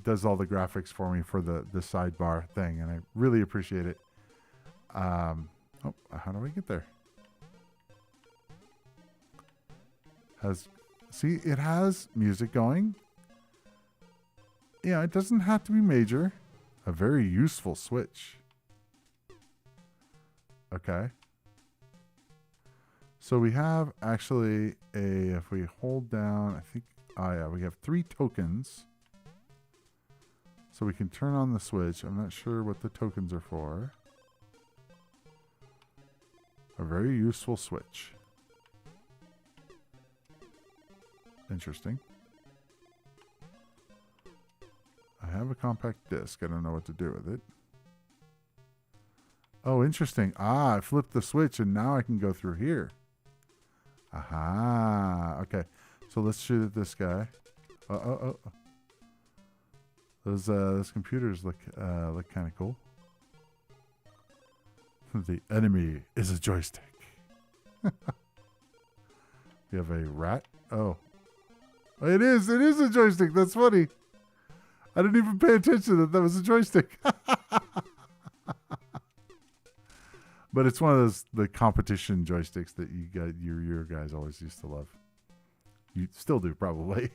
does all the graphics for me for the sidebar thing, and I really appreciate it. Oh, how do I get there? See, it has music going. Yeah, it doesn't have to be major. A very useful switch. Okay. So we have actually if we hold down, I think, oh yeah, we have 3 tokens. So we can turn on the switch. I'm not sure what the tokens are for. A very useful switch. Interesting. I have a compact disc. I don't know what to do with it. Oh, interesting. I flipped the switch and now I can go through here. Aha. Okay. So let's shoot at this guy. Oh. Those computers look kind of cool. The enemy is a joystick. We have a rat. Oh. It is a joystick. That's funny. I didn't even pay attention that was a joystick. But it's one of the competition joysticks that your guys always used to love. You still do, probably.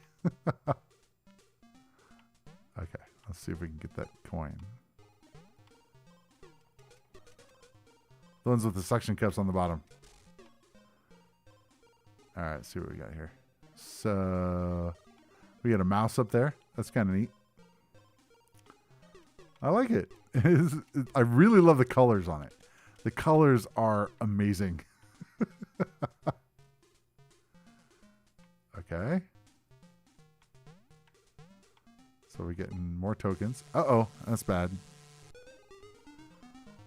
Okay, let's see if we can get that coin. The ones with the suction cups on the bottom. All right, let's see what we got here. So we got a mouse up there. That's kind of neat. I like it. I really love the colors on it. The colors are amazing. Okay. So we're getting more tokens. Uh-oh, that's bad.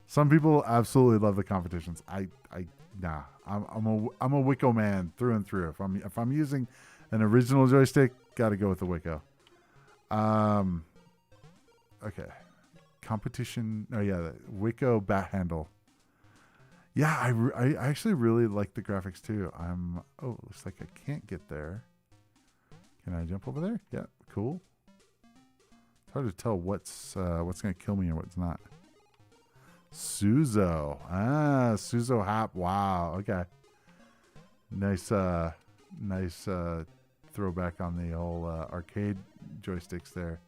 Some people absolutely love the competitions. Nah. I'm a Wicco man through and through. If I'm using an original joystick, got to go with the Wicco. Okay. Competition. Oh yeah, the Wicco bat handle. Yeah, I actually really like the graphics too. Oh, looks like I can't get there. Can I jump over there? Yeah, cool. It's hard to tell what's gonna kill me and what's not. Suzo. Suzo Hap. Wow. Okay. Nice throwback on the whole arcade joysticks there.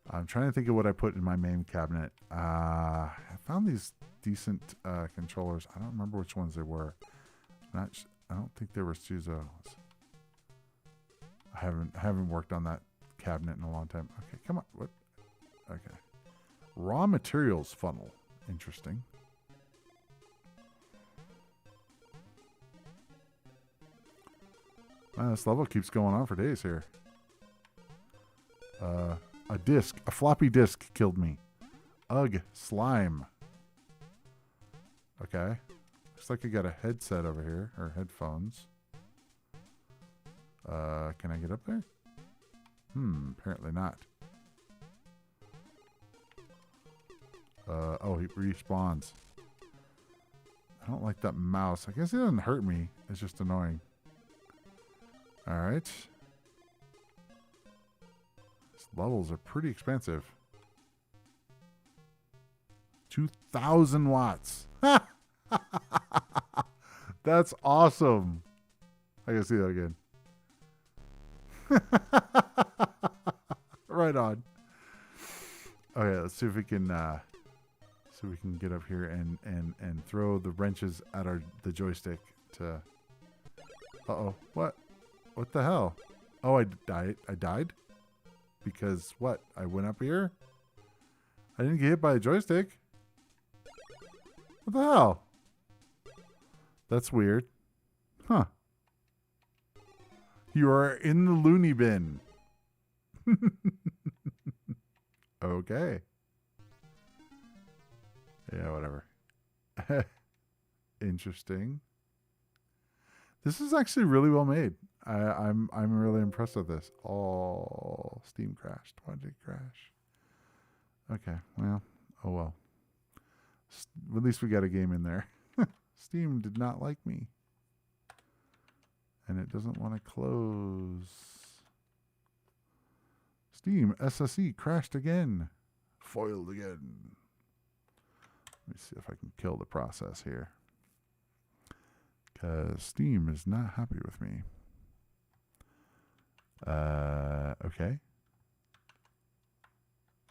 I'm trying to think of what I put in my main cabinet. I found these decent controllers. I don't remember which ones they were. I don't think they were Suzo's. I haven't worked on that cabinet in a long time. Okay, come on. What? Okay. Raw materials funnel. Interesting. Wow, this level keeps going on for days here. A floppy disk killed me. Ugh, slime. Okay. Looks like I got a headset over here, or headphones. Can I get up there? Apparently not. Oh, he respawns. I don't like that mouse. I guess it doesn't hurt me. It's just annoying. Alright. These levels are pretty expensive. 2,000 watts. That's awesome. I can see that again. Right on. Okay, let's see if we can get up here and throw the wrenches at the joystick to. Uh-oh. What the hell? Oh, I died? Because what? I went up here? I didn't get hit by a joystick. What the hell? That's weird. Huh. You are in the loony bin. Okay. Yeah, whatever. Interesting. This is actually really well made. I'm really impressed with this. Oh, Steam crashed. Why did it crash? Okay, well, oh well. At least we got a game in there. Steam did not like me. And it doesn't want to close. Steam SSE crashed again. Foiled again. Let me see if I can kill the process here. Because Steam is not happy with me. Okay.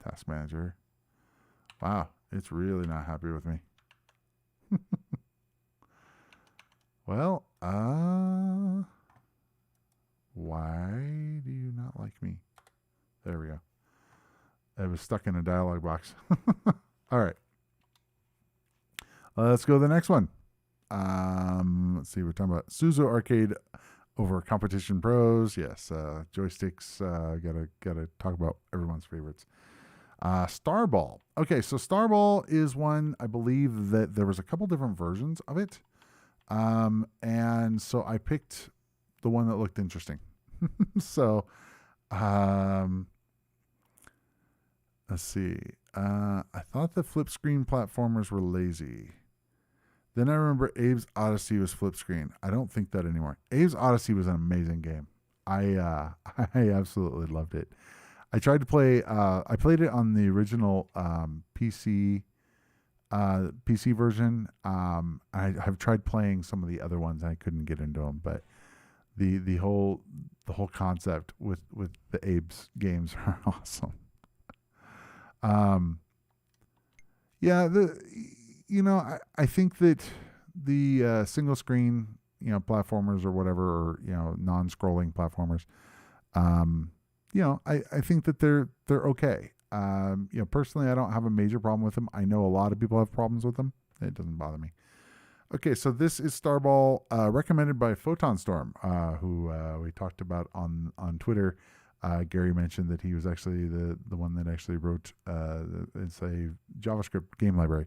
Task manager. Wow, it's really not happy with me. Well, why do you not like me? There we go. I was stuck in a dialog box. All right. Let's go to the next one. Let's see. We're talking about Suzo Arcade over Competition Pros. Yes, joysticks. Gotta talk about everyone's favorites. Starball. Okay, so Starball is one. I believe that there was a couple different versions of it, and so I picked the one that looked interesting. So, let's see. I thought the flip screen platformers were lazy. Then I remember Abe's Odyssey was flip screen. I don't think that anymore. Abe's Odyssey was an amazing game. I absolutely loved it. I tried to play. I played it on the original PC version. I've tried playing some of the other ones. And I couldn't get into them, but the whole concept with the Abe's games are awesome. Yeah, I think that the single screen, platformers or whatever, or non-scrolling platformers, I think that they're okay. Personally, I don't have a major problem with them. I know a lot of people have problems with them. It doesn't bother me. Okay, so this is Starball, recommended by Photon Storm, who we talked about on Twitter. Gary mentioned that he was actually the one that actually wrote it's a JavaScript game library.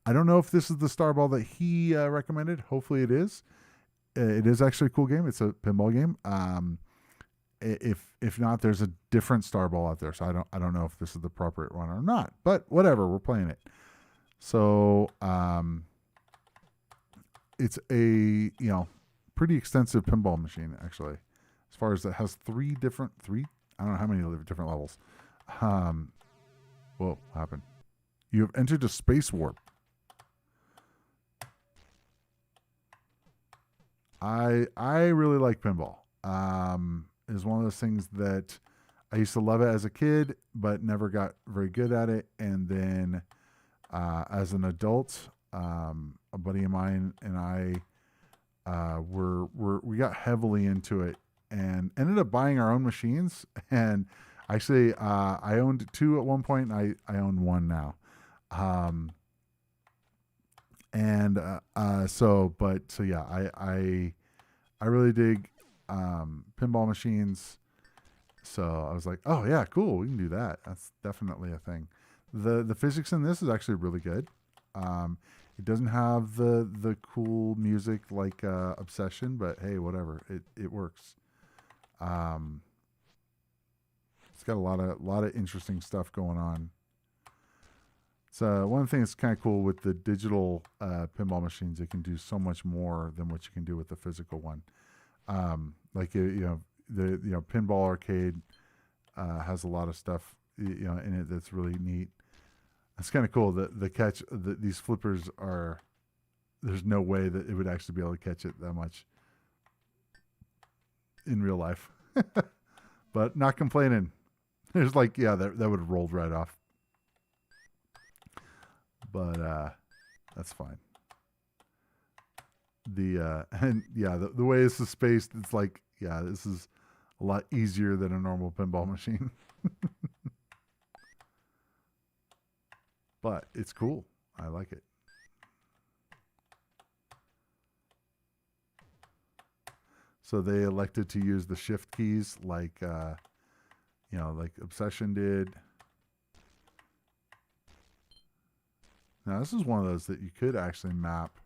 I don't know if this is the Starball that he recommended. Hopefully it is. It is actually a cool game. It's a pinball game. If not, there's a different Starball out there. So I don't know if this is the appropriate one or not. But whatever, we're playing it. So it's a pretty extensive pinball machine actually. As far as it has three, I don't know how many different levels. Whoa, what happened? You have entered a space warp. I really like pinball. It's one of those things that I used to love it as a kid, but never got very good at it. And then as an adult, a buddy of mine and I we got heavily into it and ended up buying our own machines. And Actually, I owned two at one point, and I own one now. Um, and so yeah, I really dig pinball machines. So I was like, oh yeah, cool, we can do that. That's definitely a thing. The physics in this is actually really good. It doesn't have the cool music like Obsession, but hey, whatever, it works. Um, it's got a lot of interesting stuff going on. So one thing that's kind of cool with the digital pinball machines, it can do so much more than what you can do with the physical one. Like the pinball arcade has a lot of stuff in it that's really neat. It's kind of cool. The catch these flippers are, there's no way that it would actually be able to catch it that much in real life, but not complaining. There's like, yeah, that would have rolled right off, but that's fine. And yeah, the way this is spaced, it's like, yeah, this is a lot easier than a normal pinball machine. But it's cool. I like it. So they elected to use the shift keys like like Obsession did. Now this is one of those that you could actually map.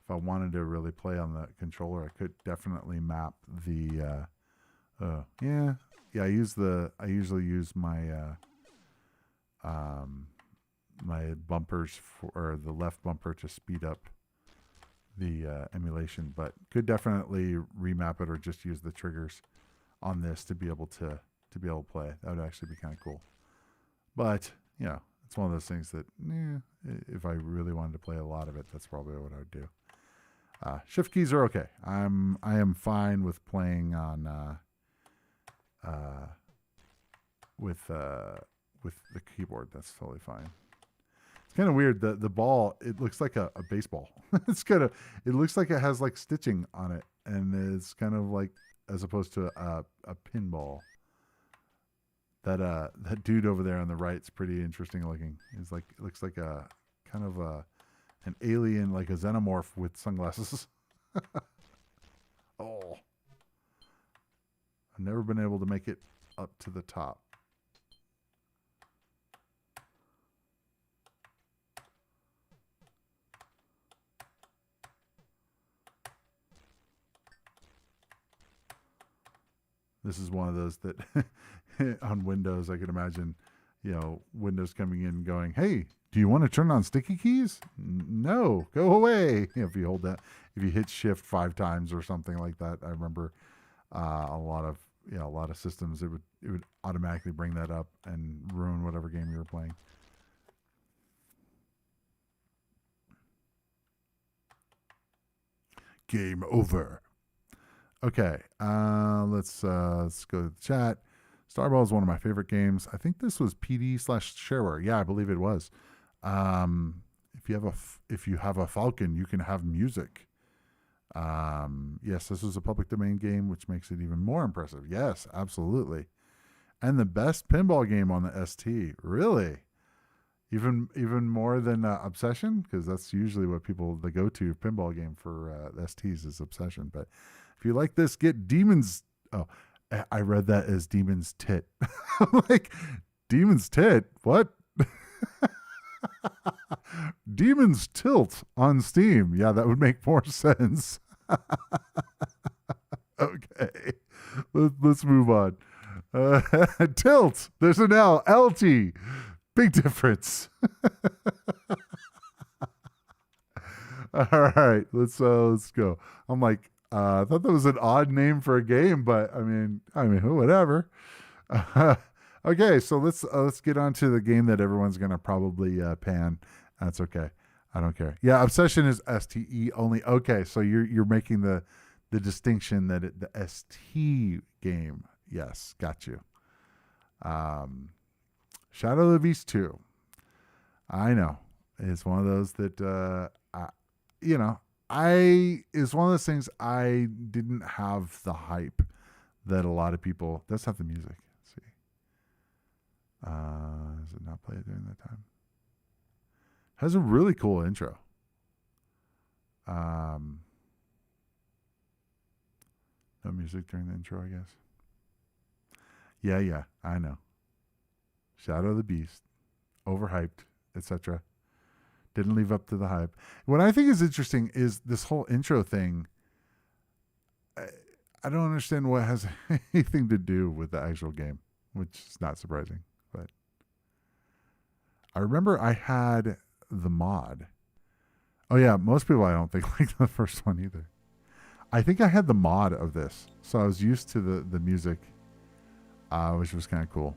If I wanted to really play on the controller, I could definitely map the yeah. I usually use my my bumpers or the left bumper to speed up the emulation, but could definitely remap it or just use the triggers on this to be able to play. That would actually be kind of cool. But it's one of those things that if I really wanted to play a lot of it, that's probably what I would do. Shift keys are okay. I am fine with playing on with the keyboard. That's totally fine. It's kind of weird. The ball, it looks like a baseball. It looks like it has like stitching on it, and it's kind of like, as opposed to a pinball. That dude over there on the right is pretty interesting looking. It looks like a kind of an alien, like a xenomorph with sunglasses. Oh, I've never been able to make it up to the top. This is one of those that on Windows, I can imagine, Windows coming in and going, hey, do you want to turn on sticky keys? No, go away. If you hold that, if you hit shift 5 times or something like that, I remember a lot of systems, it would automatically bring that up and ruin whatever game you were playing. Game over. Okay, let's go to the chat. Starball is one of my favorite games. I think this was PD/shareware. Yeah, I believe it was. If you have a Falcon, you can have music. Yes, this is a public domain game, which makes it even more impressive. Yes, absolutely. And the best pinball game on the ST. Really? Even more than Obsession, because that's usually what the go-to pinball game for the STs is Obsession. But if you like this, get Demon's. Oh, I read that as Demon's Tit. Like, Demon's Tit? What? Demon's Tilt on Steam. Yeah, that would make more sense. Okay, let's move on. Tilt. There's an L. LT. Big difference. All right, let's go. I'm like, I thought that was an odd name for a game, but I mean, whatever. Okay, so let's get on to the game that everyone's gonna probably pan. That's okay. I don't care. Yeah, Obsession is STE only. Okay, so you're making the distinction that the ST game. Yes, got you. Shadow of the Beast 2. I know. It's one of those that it's one of those things I didn't have the hype that a lot of people. Let's have the music. Let's see. Does it not play it during that time? Has a really cool intro. No music during the intro, I guess. Yeah, I know. Shadow of the Beast, overhyped, etc. Didn't live up to the hype. What I think is interesting is this whole intro thing. I don't understand what has anything to do with the actual game, which is not surprising. But I remember I had the mod. Oh yeah, most people I don't think like the first one either. I think I had the mod of this, so I was used to the music, which was kind of cool.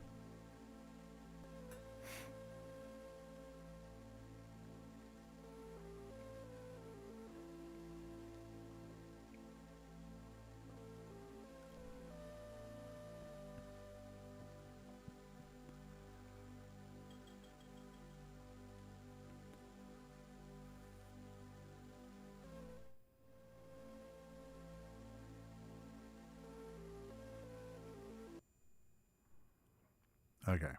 Okay.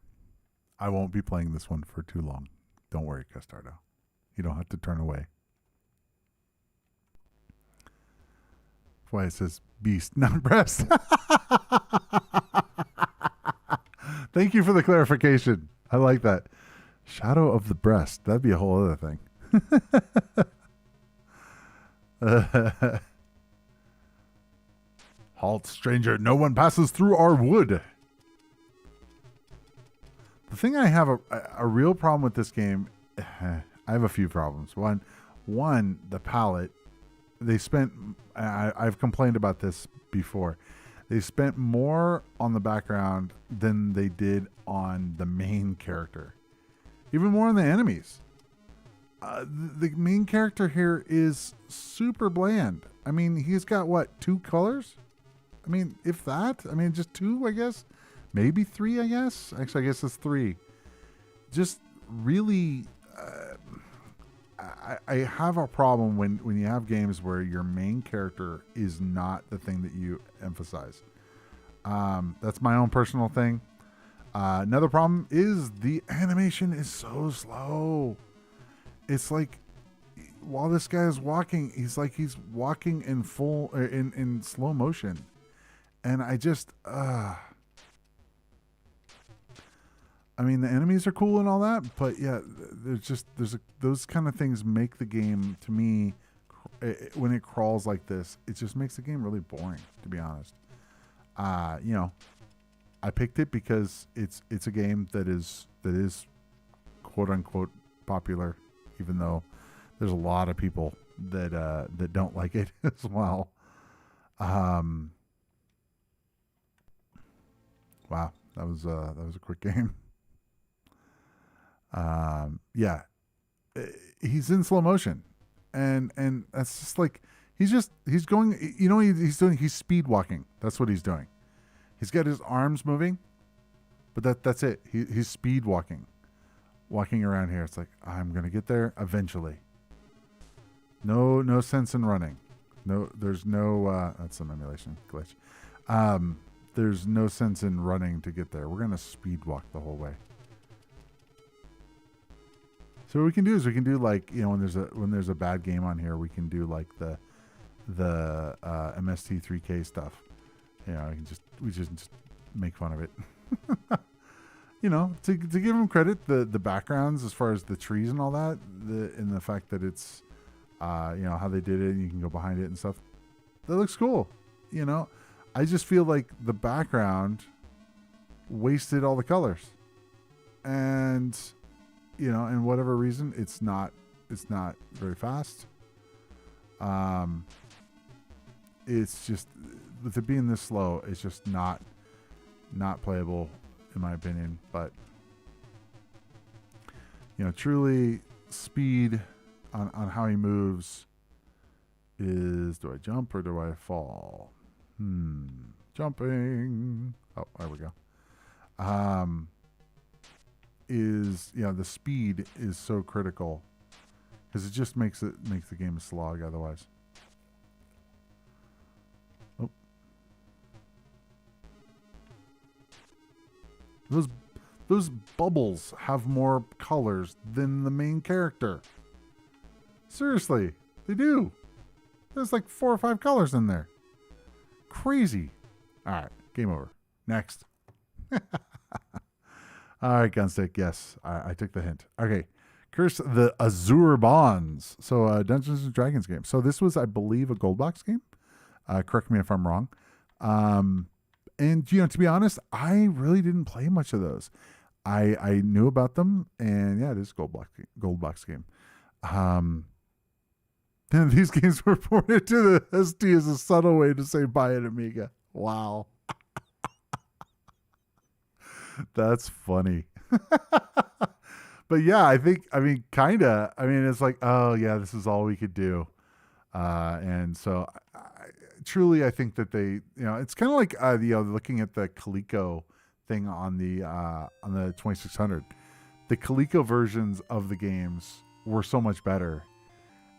I won't be playing this one for too long. Don't worry, Castardo. You don't have to turn away. That's why it says beast, not breast. Thank you for the clarification. I like that. Shadow of the breast. That'd be a whole other thing. Halt, stranger. No one passes through our wood. The thing I have a real problem with this game, I have a few problems. One, the palette. They spent, I've complained about this before. They spent more on the background than they did on the main character. Even more on the enemies. The main character here is super bland. I mean, he's got what, 2 colors? I mean, if that. I mean, just 2, I guess. Maybe 3, I guess. Actually, I guess it's 3. Just really, I have a problem when you have games where your main character is not the thing that you emphasize. That's my own personal thing. Another problem is the animation is so slow. It's like while this guy is walking, he's walking in full in slow motion, and I just I mean, the enemies are cool and all that, but yeah, those kind of things make the game, to me, when it crawls like this, it just makes the game really boring, to be honest. I picked it because it's a game that is quote unquote popular, even though there's a lot of people that don't like it as well. Wow, that was a quick game. Yeah, he's in slow motion, and that's just like he's going. You know what he's doing? He's speed walking. That's what he's doing. He's got his arms moving, but that's it. He's speed walking around here. It's like, I'm gonna get there eventually. No sense in running. There's no. That's an emulation glitch. There's no sense in running to get there. We're gonna speed walk the whole way. So what we can do is like, when there's a bad game on here, we can do like the MST3K stuff. We just make fun of it. To give them credit, the backgrounds as far as the trees and all that, and the fact that it's how they did it, and you can go behind it and stuff. That looks cool. I just feel like the background wasted all the colors, and and whatever reason, it's not very fast. It's just, with it being this slow, it's just not playable in my opinion. But truly, speed on how he moves is, do I jump or do I fall? Jumping. Oh, there we go. The speed is so critical, because it just makes the game a slog otherwise. Those Those bubbles have more colors than the main character. Seriously, they do. There's like 4 or 5 colors in there. Crazy. All right, game over. Next. All right, Gunstick. Yes, I took the hint. Okay. Curse the Azure Bonds. So Dungeons and Dragons game. So this was, I believe, a gold box game. Correct me if I'm wrong. And to be honest, I really didn't play much of those. I knew about them, and yeah, it is gold box game. And these games were ported to the ST as a subtle way to say buy an Amiga. Wow. That's funny. But yeah, it's like, oh yeah, this is all we could do. And so truly, I think that they, it's kind of like, looking at the Coleco thing on the 2600, the Coleco versions of the games were so much better.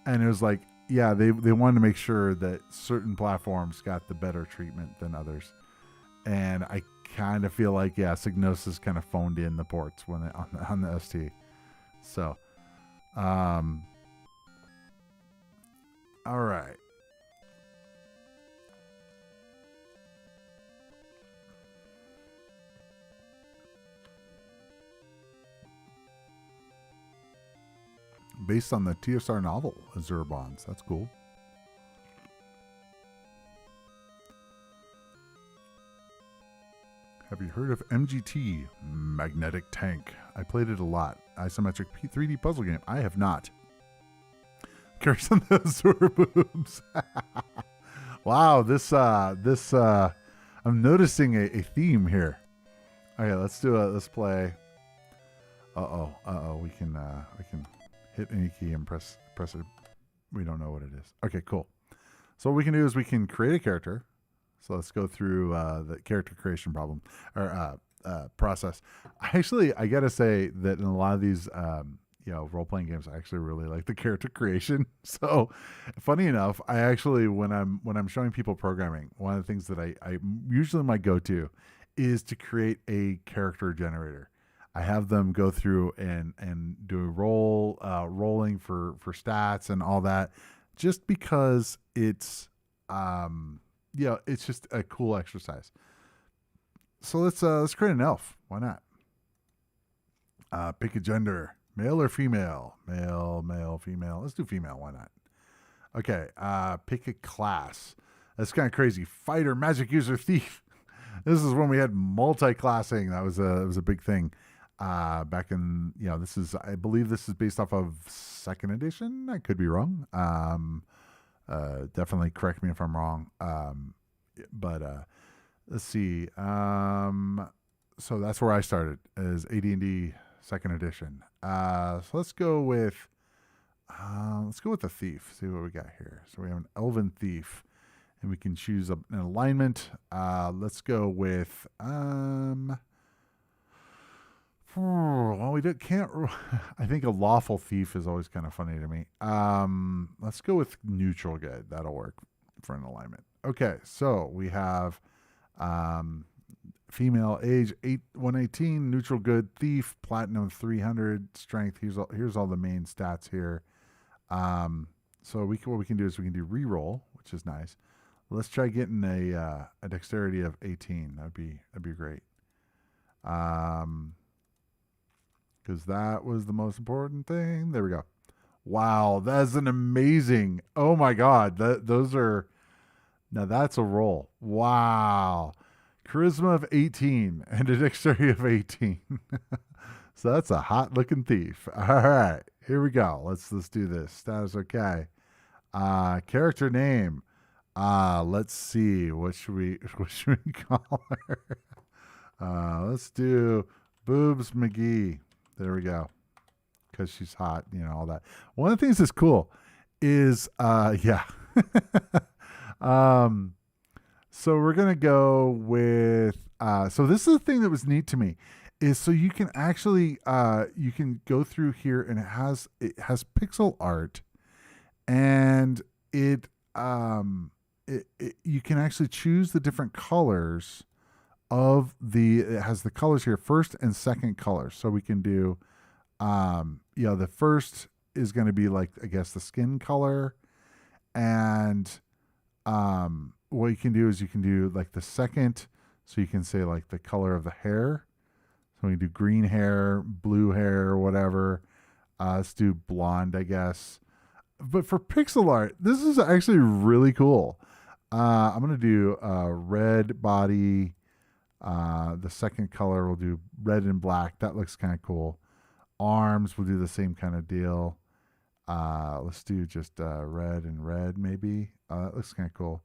And it was like, yeah, they wanted to make sure that certain platforms got the better treatment than others. And I kind of feel like, yeah, Psygnosis kind of phoned in the ports on the ST. So, all right. Based on the TSR novel, Azure Bonds. That's cool. Have you heard of MGT, Magnetic Tank? I played it a lot. Isometric 3D puzzle game. I have not. Curse on the Azure boobs. Wow, this I'm noticing a theme here. Okay, let's play. We can hit any key and press it. We don't know what it is. Okay, cool. So what we can do is we can create a character. So let's go through the character creation problem or process. I gotta say that in a lot of these role playing games, I actually really like the character creation. So funny enough, I actually when I'm showing people programming, one of the things that I usually my go to is to create a character generator. I have them go through and do a rolling for stats and all that, just because it's it's just a cool exercise. So let's create an elf. Why not? Pick a gender, male or female. Male, female. Let's do female. Why not? Okay. Pick a class. That's kind of crazy. Fighter, magic user, thief. This is when we had multi-classing. That was a big thing. Back in, I believe this is based off of 2nd edition. I could be wrong. Definitely correct me if I'm wrong. But let's see. So that's where I started, as AD&D 2nd edition. So let's go with the thief. See what we got here. So we have an elven thief, and we can choose an alignment. Let's go with well, I think a lawful thief is always kind of funny to me. Let's go with neutral good. That'll work for an alignment. Okay, so we have female, age 118, neutral good, thief, platinum 300, strength. Here's all the main stats here. So what we can do is we can do reroll, which is nice. Let's try getting a dexterity of 18. That'd be great. Because that was the most important thing. There we go. Wow, that's an amazing. Oh my God, now that's a roll. Wow, charisma of 18 and a dexterity of 18. So that's a hot looking thief. All right, here we go. Let's do this. Status okay. Character name. Let's see. What should we call her? Let's do Boobs McGee. There we go. Because she's hot, all that. One of the things that's cool is, yeah. So we're going to go with, so this is the thing that was neat to me, is so you can actually, you can go through here and it has pixel art, and you can actually choose the different colors it has the colors here, first and second colors. So we can do, the first is going to be like, I guess, the skin color. And what you can do is you can do like the second. So you can say like the color of the hair. So we can do green hair, blue hair, whatever. Let's do blonde, I guess. But for pixel art, this is actually really cool. I'm going to do red body. The second color we'll do red and black. That looks kind of cool. Arms, we'll do the same kind of deal. Let's do just red and red, maybe. That looks kind of cool.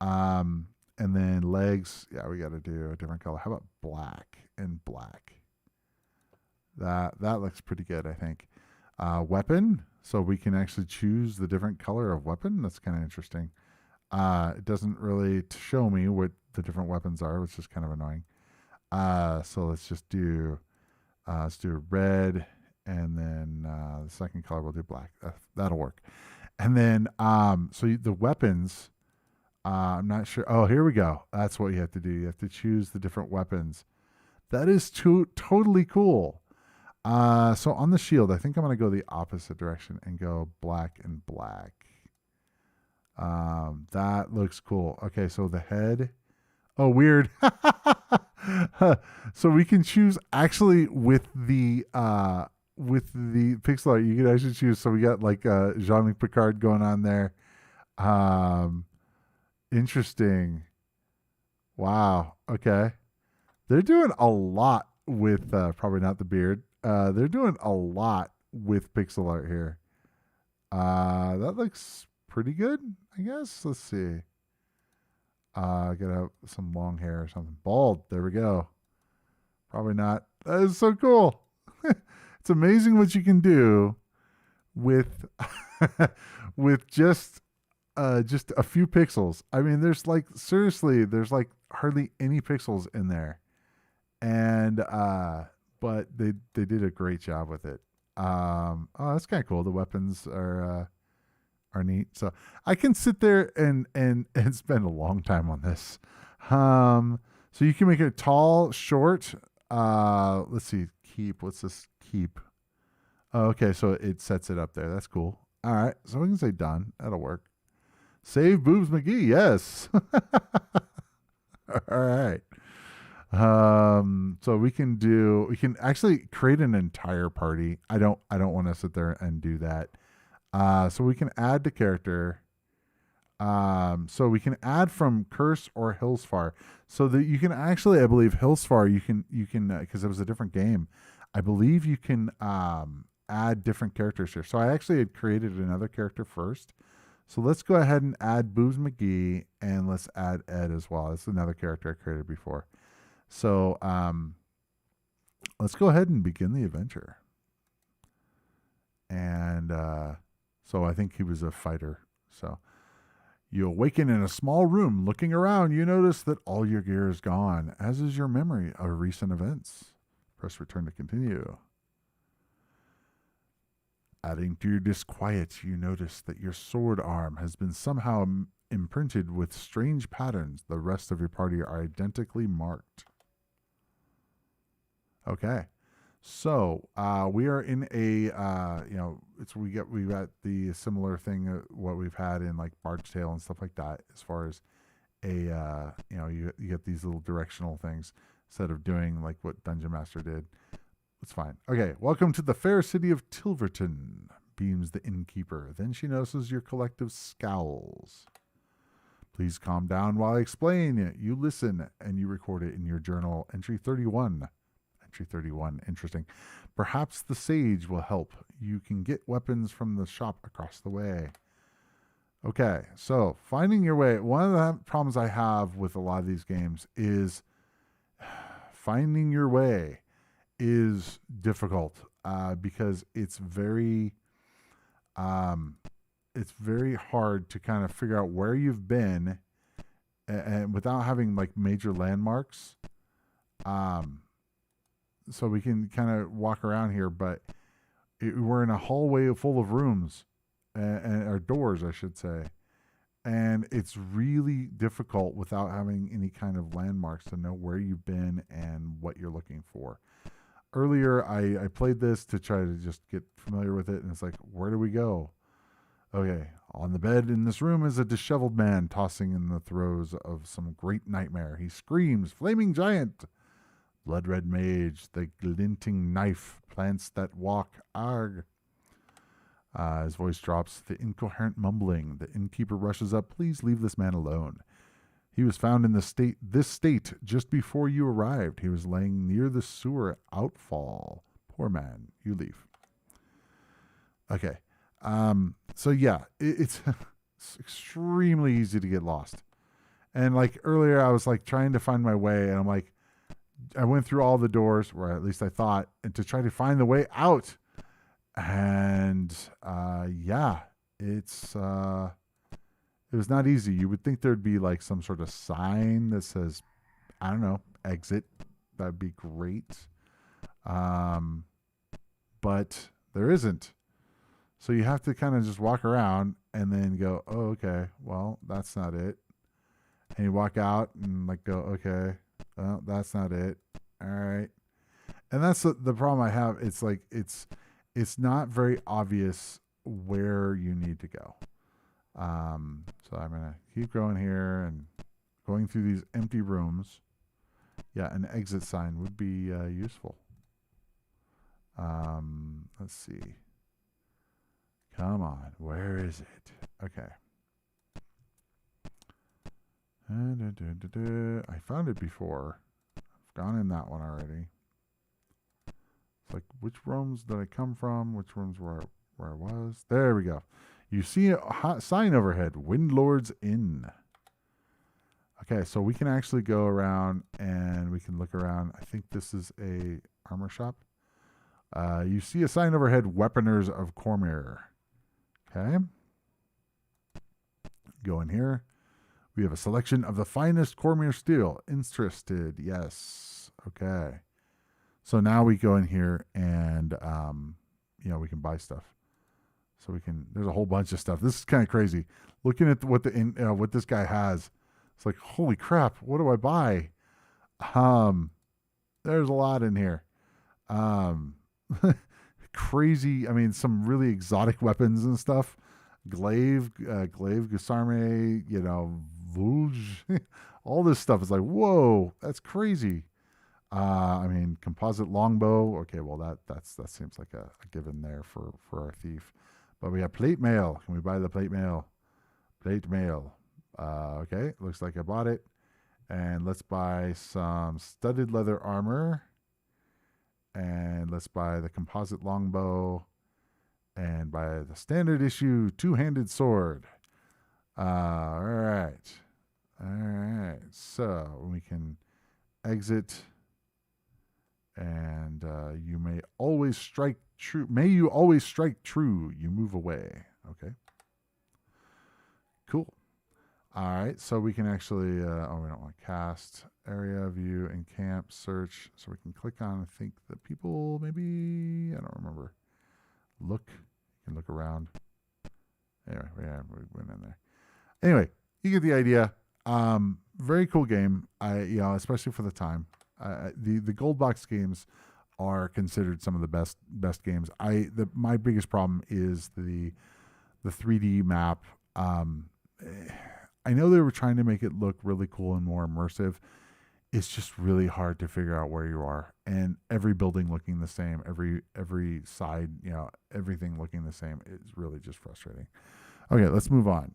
And then legs, yeah, we got to do a different color. How about black and black? That looks pretty good, I think. Weapon, so we can actually choose the different color of weapon. That's kind of interesting. It doesn't really show me what the different weapons are, which is kind of annoying. So let's just do red, and then the second color we'll do black. That'll work. And then the weapons. I'm not sure. Oh, here we go. That's what you have to do. You have to choose the different weapons. That is totally cool. So on the shield, I think I'm going to go the opposite direction and go black and black. That looks cool. Okay, so the head. Oh, weird. So we can choose actually with the pixel art. You can actually choose. So we got like Jean-Luc Picard going on there. Interesting. Wow. Okay. They're doing a lot with probably not the beard. They're doing a lot with pixel art here. That looks pretty good, I guess. Let's see. Gotta have some long hair or something. Bald. There we go. Probably not. That is so cool. It's amazing what you can do with with just a few pixels. I mean, there's like hardly any pixels in there, and but they did a great job with it. Oh, that's kind of cool. The weapons are neat. So I can sit there and spend a long time on this. So you can make it tall, short. Let's see. Keep. What's this? Keep. Oh, okay. So it sets it up there. That's cool. All right. So we can say done. That'll work. Save Boobs McGee. Yes. All right. So we can actually create an entire party. I don't want to sit there and do that. So we can add the character. So we can add from Curse or Hillsfar. So that you can actually, I believe Hillsfar, you can, because it was a different game. I believe you can, add different characters here. So I actually had created another character first. So let's go ahead and add Boobs McGee, and let's add Ed as well. That's another character I created before. So let's go ahead and begin the adventure. And so I think he was a fighter. So you awaken in a small room. Looking around, you notice that all your gear is gone, as is your memory of recent events. Press return to continue. Adding to your disquiet, you notice that your sword arm has been somehow imprinted with strange patterns. The rest of your party are identically marked. Okay, so we are in a we got the similar thing what we've had in like Bard's Tale and stuff like that. As far as a you get these little directional things instead of doing like what Dungeon Master did. It's fine. Okay, welcome to the fair city of Tilverton, beams the innkeeper. Then she notices your collective scowls. Please calm down while I explain. You listen and you record it in your journal. Entry 31. Entry 31. Interesting. Perhaps the sage will help. You can get weapons from the shop across the way. Okay, so finding your way. One of the problems I have with a lot of these games is finding your way is difficult because it's very hard to kind of figure out where you've been and without having like major landmarks. So we can kind of walk around here, but we're in a hallway full of rooms or doors, I should say. And it's really difficult without having any kind of landmarks to know where you've been and what you're looking for. Earlier, I played this to try to just get familiar with it, and it's like, where do we go? Okay, on the bed in this room is a disheveled man tossing in the throes of some great nightmare. He screams, "Flaming giant!" Blood red mage, the glinting knife, plants that walk, arg. His voice drops, the incoherent mumbling. The innkeeper rushes up. Please leave this man alone. He was found in this state just before you arrived. He was laying near the sewer outfall. Poor man. You leave. Okay. So yeah, it's extremely easy to get lost. And like earlier, I was like trying to find my way, and I'm like, I went through all the doors, or at least I thought, and to try to find the way out. And yeah, it was not easy. You would think there'd be like some sort of sign that says, I don't know, exit. That'd be great. But there isn't. So you have to kind of just walk around and then go, oh, okay, well, that's not it. And you walk out and like go, okay, well, that's not it. All right. And that's the problem I have. It's like, it's not very obvious where you need to go. So I'm going to keep going here and going through these empty rooms. Yeah, an exit sign would be useful. Let's see. Come on, where is it? Okay. I found it before. I've gone in that one already. It's like, which rooms did I come from? Which rooms where I was? There we go. You see a hot sign overhead, Windlord's Inn. Okay, so we can actually go around and we can look around. I think this is a armor shop. You see a sign overhead, Weaponers of Cormyr. Okay. Go in here. We have a selection of the finest Cormyr steel. Interested? Yes. Okay. So now we go in here and, we can buy stuff. So we can, there's a whole bunch of stuff. This is kind of crazy. Looking at what what this guy has, it's like, holy crap, what do I buy? There's a lot in here. Crazy. I mean, some really exotic weapons and stuff. Glaive, Gusarme, Vulge, all this stuff is like, whoa, that's crazy. I mean, composite longbow. Okay, well that seems like a given there for our thief. But we have plate mail. Can we buy the plate mail? Plate mail. Okay, looks like I bought it. And let's buy some studded leather armor. And let's buy the composite longbow. And buy the standard issue two-handed sword. All right. So we can exit. And you may always strike true. May you always strike true. You move away. Okay. Cool. All right. So we can actually, we don't want cast, area, view, and camp, search. So we can click on, I think, the people, maybe, I don't remember. Look. You can look around. Anyway, yeah, we went in there. Anyway, you get the idea. Very cool game. Especially for the time. The gold box games are considered some of the best games. My biggest problem is the 3D map. I know they were trying to make it look really cool and more immersive. It's just really hard to figure out where you are, and every building looking the same, every side, everything looking the same. It's really just frustrating. Okay, let's move on.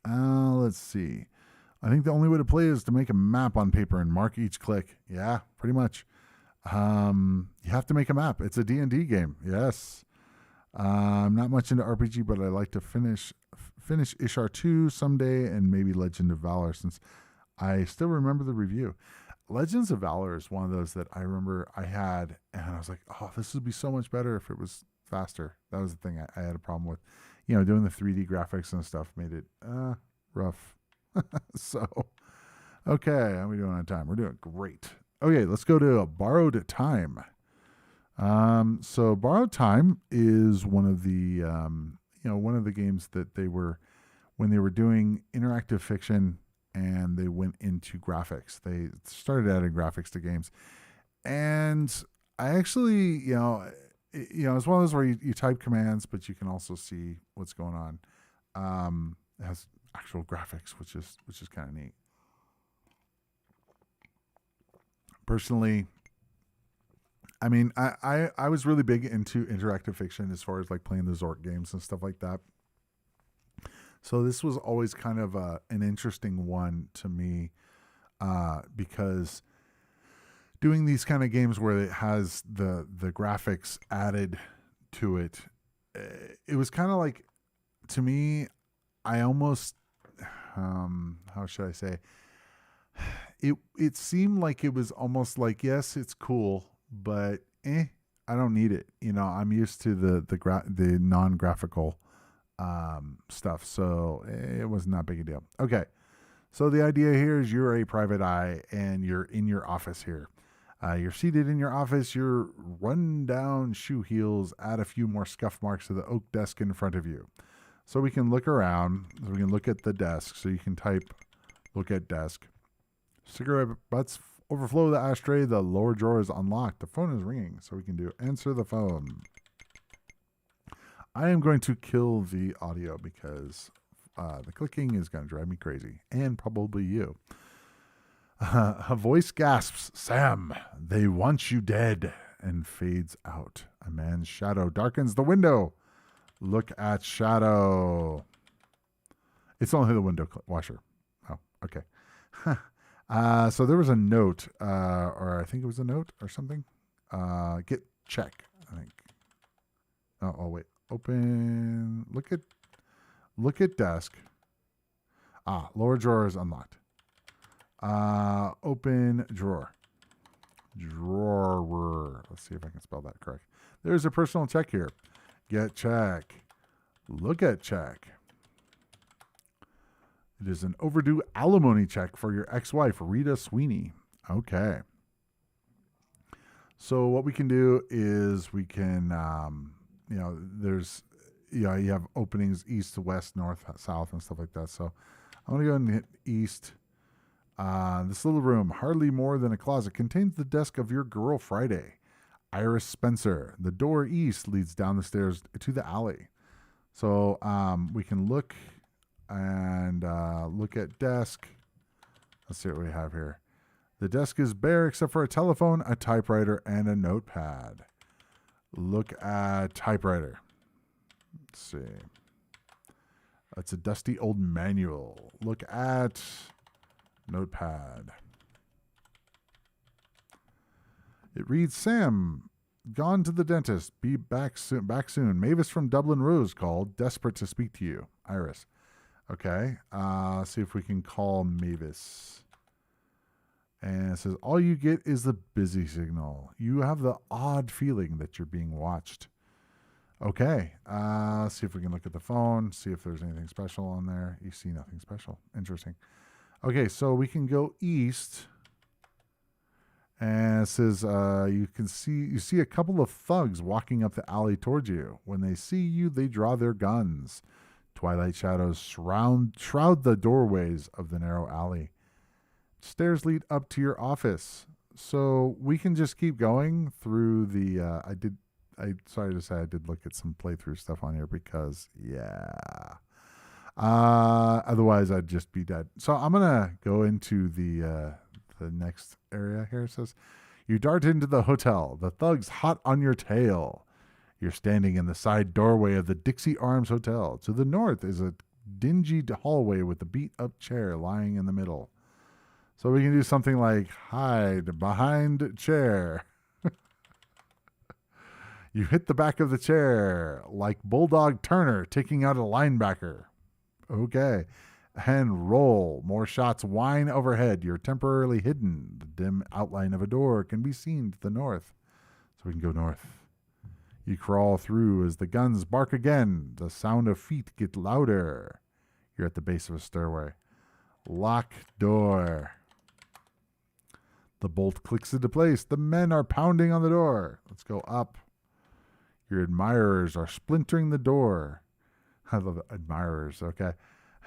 Let's see. I think the only way to play is to make a map on paper and mark each click. Yeah, pretty much. You have to make a map. It's a D&D game. Yes. I'm not much into RPG, but I like to finish Ishar 2 someday and maybe Legend of Valor, since I still remember the review. Legends of Valor is one of those that I remember I had, and I was like, oh, this would be so much better if it was faster. That was the thing I had a problem with. Doing the 3D graphics and stuff made it rough. So, okay, how are we doing on time? We're doing great. Okay, let's go to Borrowed Time. So Borrowed Time is one of the, one of the games that they were, when they were doing interactive fiction and they went into graphics, they started adding graphics to games. And I actually, it's one of those where you type commands, but you can also see what's going on. It has actual graphics, which is kind of neat. Personally, I mean, I was really big into interactive fiction as far as like playing the Zork games and stuff like that. So this was always kind of an interesting one to me, because doing these kind of games where it has the graphics added to it, it was kind of like, to me, I almost, how should I say, it seemed like it was almost like, yes, it's cool, but I don't need it. I'm used to the non-graphical stuff, so it wasn't that big a deal. Okay, so the idea here is you're a private eye and you're in your office here. You're seated in your office. Your run-down shoe heels add a few more scuff marks to the oak desk in front of you. So we can look around. So we can look at the desk. So you can type, look at desk. Cigarette butts overflow the ashtray. The lower drawer is unlocked. The phone is ringing. So we can do answer the phone. I am going to kill the audio because the clicking is going to drive me crazy. And probably you. A voice gasps, "Sam, they want you dead," and fades out. A man's shadow darkens the window. Look at shadow. It's only the window washer. Oh, okay. So there was a note, or I think it was a note or something. Get check, I think. Oh, wait. Open. Look at desk. Lower drawer is unlocked. Open drawer. Drawer. Let's see if I can spell that correct. There's a personal check here. Get check. Look at check. It is an overdue alimony check for your ex-wife, Rita Sweeney. Okay. So what we can do is we can, you have openings east to west, north, south, and stuff like that. So I'm going to go ahead and hit east. This little room, hardly more than a closet, contains the desk of your girl Friday, Iris Spencer. The door east leads down the stairs to the alley. So we can look and look at desk. Let's see what we have here. The desk is bare except for a telephone, a typewriter, and a notepad. Look at typewriter. Let's see. It's a dusty old manual. Look at notepad. It reads, "Sam, gone to the dentist. Be back soon. Mavis from Dublin Rose called. Desperate to speak to you. Iris." Okay. See if we can call Mavis. And it says, "All you get is the busy signal. You have the odd feeling that you're being watched." Okay. See if we can look at the phone. See if there's anything special on there. You see nothing special. Interesting. Okay, so we can go east, and it says you see a couple of thugs walking up the alley towards you. When they see you, they draw their guns. Twilight shadows shroud the doorways of the narrow alley. Stairs lead up to your office, so we can just keep going through the. Sorry to say, I did look at some playthrough stuff on here because otherwise I'd just be dead. So I'm gonna go into the next area here. It says, "You dart into the hotel. The thugs hot on your tail. You're standing in the side doorway of the Dixie Arms Hotel. To the north is a dingy hallway with a beat-up chair lying in the middle." So we can do something like hide behind chair. You hit the back of the chair like Bulldog Turner taking out a linebacker. Okay. And roll. More shots whine overhead. You're temporarily hidden. The dim outline of a door can be seen to the north. So we can go north. You crawl through as the guns bark again. The sound of feet get louder. You're at the base of a stairway. Lock door. The bolt clicks into place. The men are pounding on the door. Let's go up. Your admirers are splintering the door. I love admirers. Okay.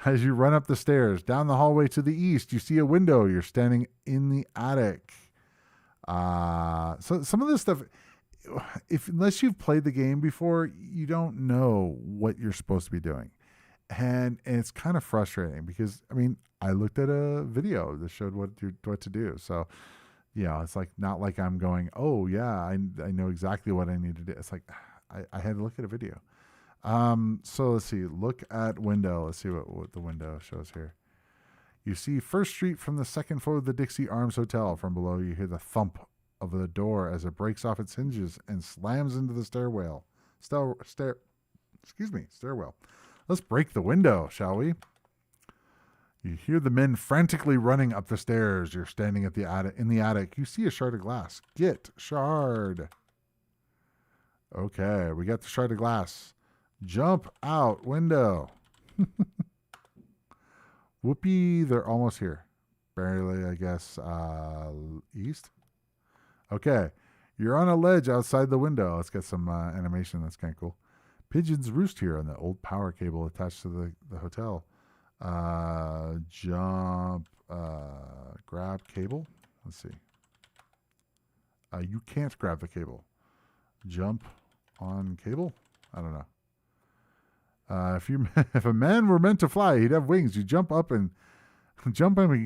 As you run up the stairs, down the hallway to the east, you see a window. You're standing in the attic. So some of this stuff, if unless you've played the game before, you don't know what you're supposed to be doing, and it's kind of frustrating because I mean I looked at a video that showed what to do. So it's like not like I'm going, oh yeah, I know exactly what I need to do. It's like I had to look at a video. So let's see. Look at window. Let's see what the window shows here. You see First Street from the second floor of the Dixie Arms Hotel. From below, you hear the thump of the door as it breaks off its hinges and slams into the stairwell. Stairwell. Let's break the window, shall we? You hear the men frantically running up the stairs. You're standing at in the attic. You see a shard of glass. Get shard. Okay, we got the shard of glass. Jump out window. Whoopee, they're almost here. Barely, I guess, east. Okay, you're on a ledge outside the window. Let's get some animation. That's kind of cool. Pigeons roost here on the old power cable attached to the hotel. Jump, grab cable. Let's see. You can't grab the cable. Jump on cable. I don't know. If a man were meant to fly, he'd have wings. You jump up and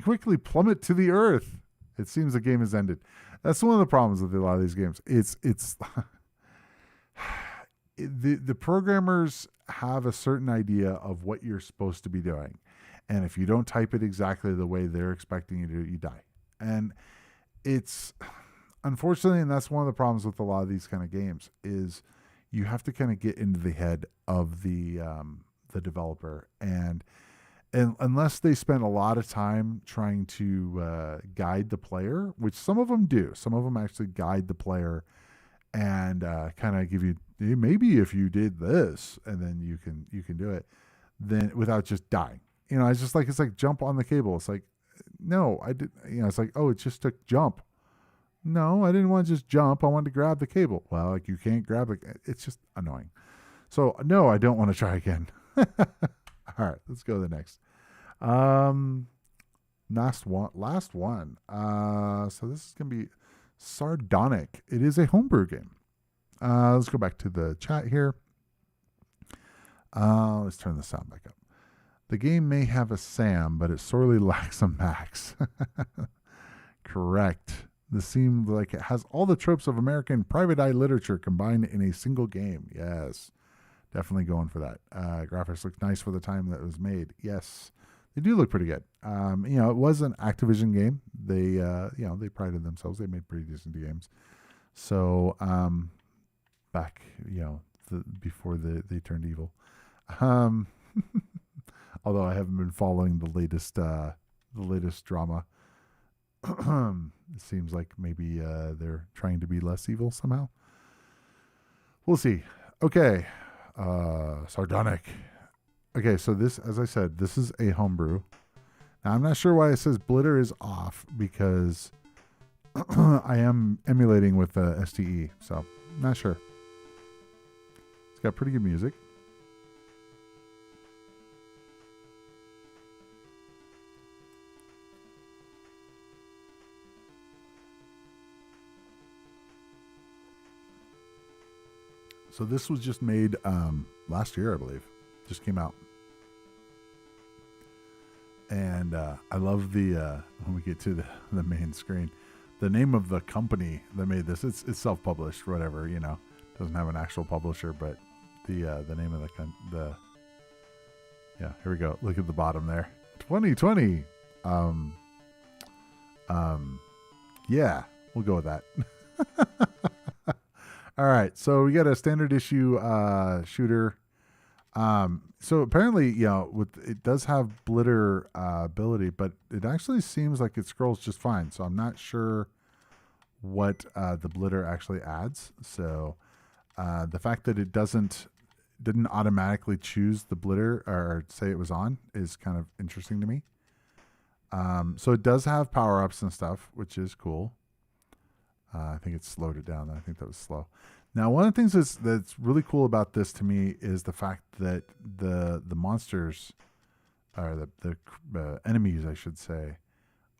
quickly plummet to the earth. It seems the game has ended. That's one of the problems with a lot of these games. It's the programmers have a certain idea of what you're supposed to be doing, and if you don't type it exactly the way they're expecting you to, you die. And it's unfortunately, and that's one of the problems with a lot of these kind of games is you have to kind of get into the head of the developer, and unless they spend a lot of time trying to guide the player, which some of them do, some of them actually guide the player and kind of give you, maybe if you did this and then you can do it, then without just dying. It's like jump on the cable. It's like, no, I did. It's like, oh, it just took jump. No, I didn't want to just jump. I wanted to grab the cable. Well, like you can't grab it. It's just annoying. So no, I don't want to try again. All right, let's go to the next. Last one. So this is going to be Sardonic. It is a homebrew game. Let's go back to the chat here. Let's turn the sound back up. The game may have a Sam, but it sorely lacks a Max. Correct. This seemed like it has all the tropes of American private eye literature combined in a single game. Yes, definitely going for that. Graphics look nice for the time that it was made. Yes, they do look pretty good. It was an Activision game. They, they prided themselves. They made pretty decent games. So, back, before they turned evil. Although I haven't been following the latest drama. It seems like maybe they're trying to be less evil somehow. We'll see. Okay. Sardonic. Okay, so this, as I said, this is a homebrew. Now, I'm not sure why it says Blitter is off because I am emulating with the STE, so I'm not sure. It's got pretty good music. So this was just made last year, I believe. Just came out. And I love the, when we get to the main screen, the name of the company that made this, it's self-published, whatever, doesn't have an actual publisher, but the name of the yeah, here we go. Look at the bottom there. 2020. Yeah, we'll go with that. All right, so we got a standard issue shooter. So apparently, it does have blitter ability, but it actually seems like it scrolls just fine. So I'm not sure what the blitter actually adds. So the fact that it didn't automatically choose the blitter or say it was on is kind of interesting to me. So it does have power-ups and stuff, which is cool. I think it slowed it down. I think that was slow. Now, one of the things that's really cool about this to me is the fact that the monsters, or the enemies, I should say,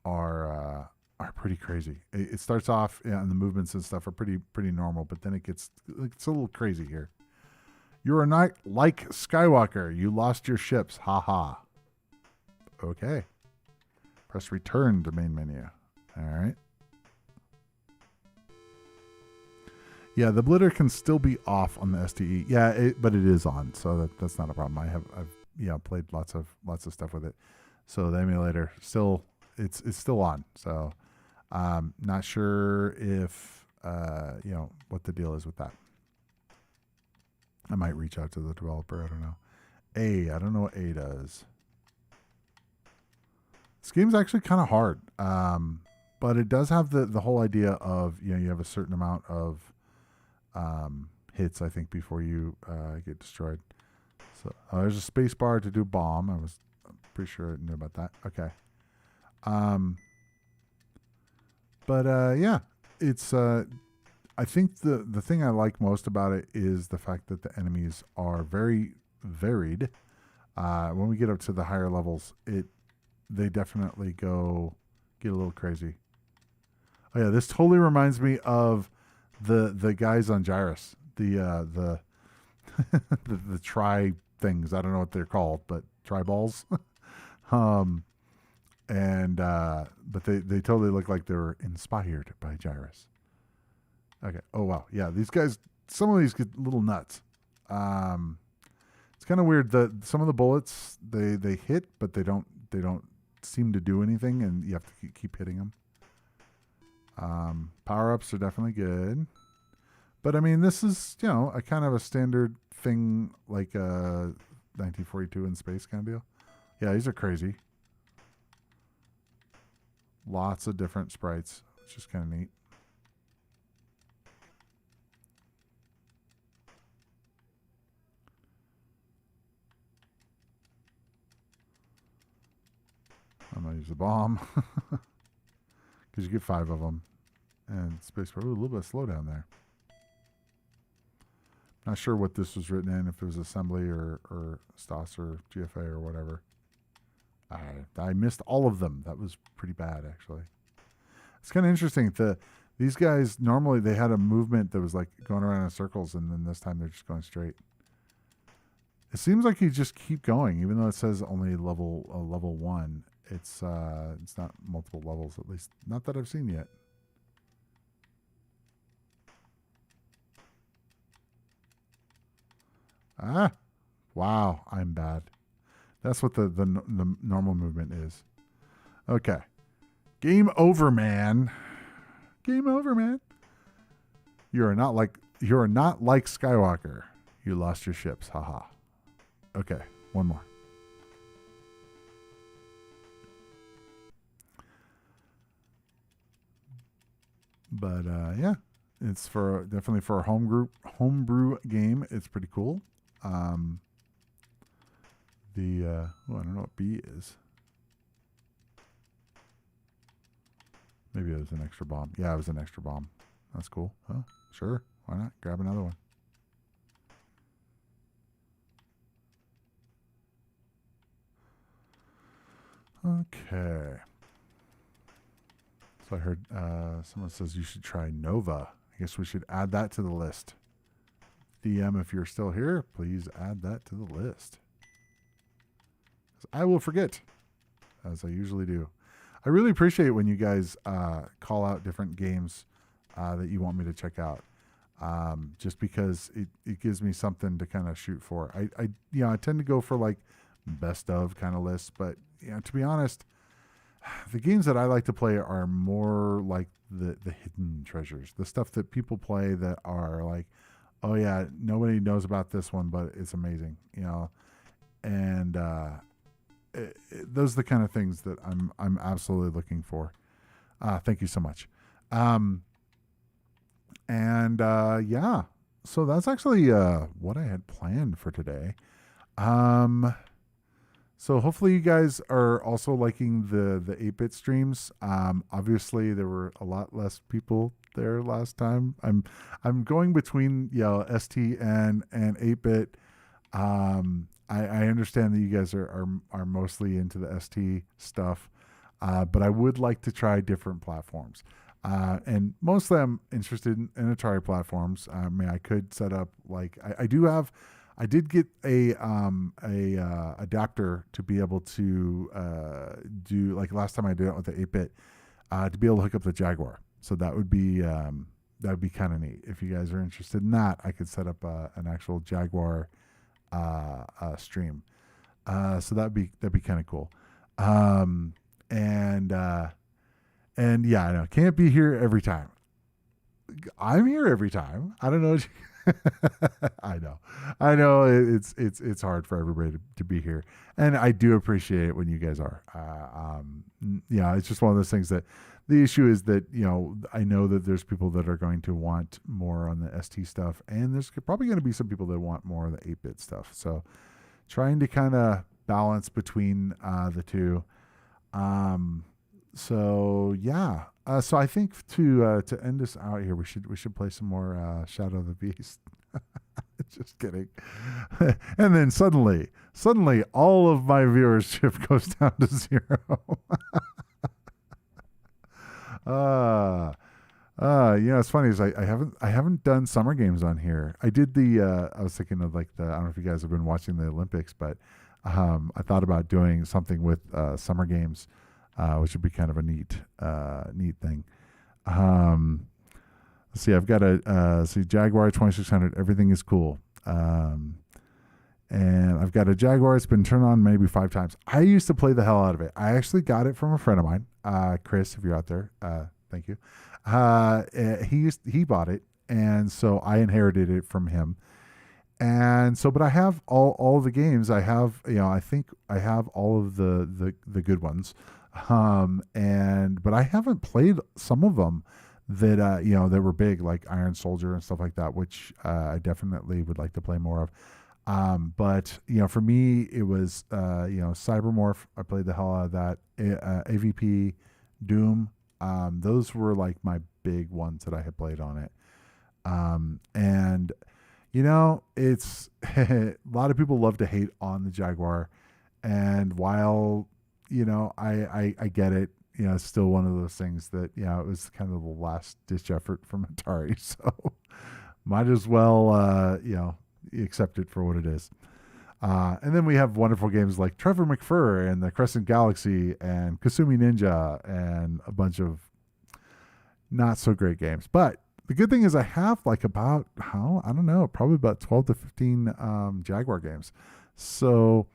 are pretty crazy. It starts off, and the movements and stuff are pretty normal, but then it's a little crazy here. You're not like Skywalker. You lost your ships. Ha ha. Okay. Press return to main menu. All right. Yeah, the blitter can still be off on the STE. Yeah, but it is on, so that's not a problem. I've played lots of stuff with it. So the emulator still it's still on. So not sure if what the deal is with that. I might reach out to the developer. I don't know. I don't know what A does. This game's actually kind of hard, but it does have the whole idea of you have a certain amount of hits, I think, before you get destroyed. So there's a space bar to do bomb. I'm pretty sure I knew about that. Okay. Yeah, it's. I think the thing I like most about it is the fact that the enemies are very varied. When we get up to the higher levels, they definitely get a little crazy. Oh yeah, this totally reminds me of the guys on Gyrus, the the tri things. I don't know what they're called, but tri-balls. But they totally look like they were inspired by Gyrus. Okay. Oh wow. Yeah, these guys. Some of these get a little nuts. It's kind of weird that some of the bullets they hit, but they don't seem to do anything, and you have to keep hitting them. Power ups are definitely good, but I mean this is a kind of a standard thing, like 1942 in space kind of deal. Yeah, these are crazy. Lots of different sprites, which is kind of neat. I'm going to use the bomb. Because you get 5 of them. And space bar. Ooh, a little bit of slowdown there. Not sure what this was written in, if it was assembly or STOS or GFA or whatever. I missed all of them. That was pretty bad, actually. It's kind of interesting. These guys, normally they had a movement that was like going around in circles, and then this time they're just going straight. It seems like you just keep going, even though it says only level 1. It's not multiple levels, at least not that I've seen yet. Wow, I'm bad. That's what the normal movement is. Okay. Game over, man. Game over, man. You are not like Skywalker. You lost your ships. Haha. Okay, one more. But yeah, it's definitely for a homebrew game. It's pretty cool. I don't know what B is. Maybe it was an extra bomb. Yeah, it was an extra bomb. That's cool. Huh? Sure. Why not? Grab another one. Okay. So I heard someone says you should try Nova. I guess we should add that to the list. DM, if you're still here, please add that to the list. I will forget, as I usually do. I really appreciate when you guys call out different games that you want me to check out. Just because it gives me something to kind of shoot for. I tend to go for like best of kind of lists, but to be honest, the games that I like to play are more like the hidden treasures, the stuff that people play that are like, oh yeah, nobody knows about this one, but it's amazing, and those are the kind of things that I'm absolutely looking for. Thank you so much. Yeah, so that's actually what I had planned for today. So hopefully you guys are also liking the 8-bit streams. Obviously there were a lot less people there last time. I'm going between ST and 8-bit. I understand that you guys are mostly into the ST stuff, but I would like to try different platforms. And mostly I'm interested in Atari platforms. I mean, I could set up like I did get a adapter to be able to do like last time I did it with the 8-bit to be able to hook up the Jaguar. So that would be kind of neat. If you guys are interested in that, I could set up an actual Jaguar stream. So that'd be kind of cool. And yeah, I know can't be here every time. I'm here every time. I don't know. I know it's hard for everybody to be here, and I do appreciate it when you guys are. Yeah, it's just one of those things that the issue is that I know that there's people that are going to want more on the ST stuff, and there's probably going to be some people that want more of the 8-bit stuff. So trying to kind of balance between the two. So yeah. So I think to end us out here, we should play some more Shadow of the Beast. Just kidding. And then suddenly, all of my viewership goes down to 0. It's funny is I haven't done summer games on here. I did I was thinking of like I don't know if you guys have been watching the Olympics, but I thought about doing something with summer games. Which would be kind of a neat thing. Let's see, I've got Jaguar 2600. Everything is cool. And I've got a Jaguar. It's been turned on maybe 5 times. I used to play the hell out of it. I actually got it from a friend of mine, Chris. If you're out there, thank you. He bought it, and so I inherited it from him. And so, but I have all the games. I have, I think I have all of the good ones. But I haven't played some of them that that were big, like Iron Soldier and stuff like that, which I definitely would like to play more of. But for me, it was Cybermorph. I played the hell out of that. AVP, Doom. Those were like my big ones that I had played on it. And it's a lot of people love to hate on the Jaguar, and while I get it. It's still one of those things that, it was kind of the last ditch effort from Atari. So might as well, accept it for what it is. And then we have wonderful games like Trevor McFur and the Crescent Galaxy and Kasumi Ninja and a bunch of not so great games. But the good thing is I have like about, I don't know, probably about 12 to 15 Jaguar games. So,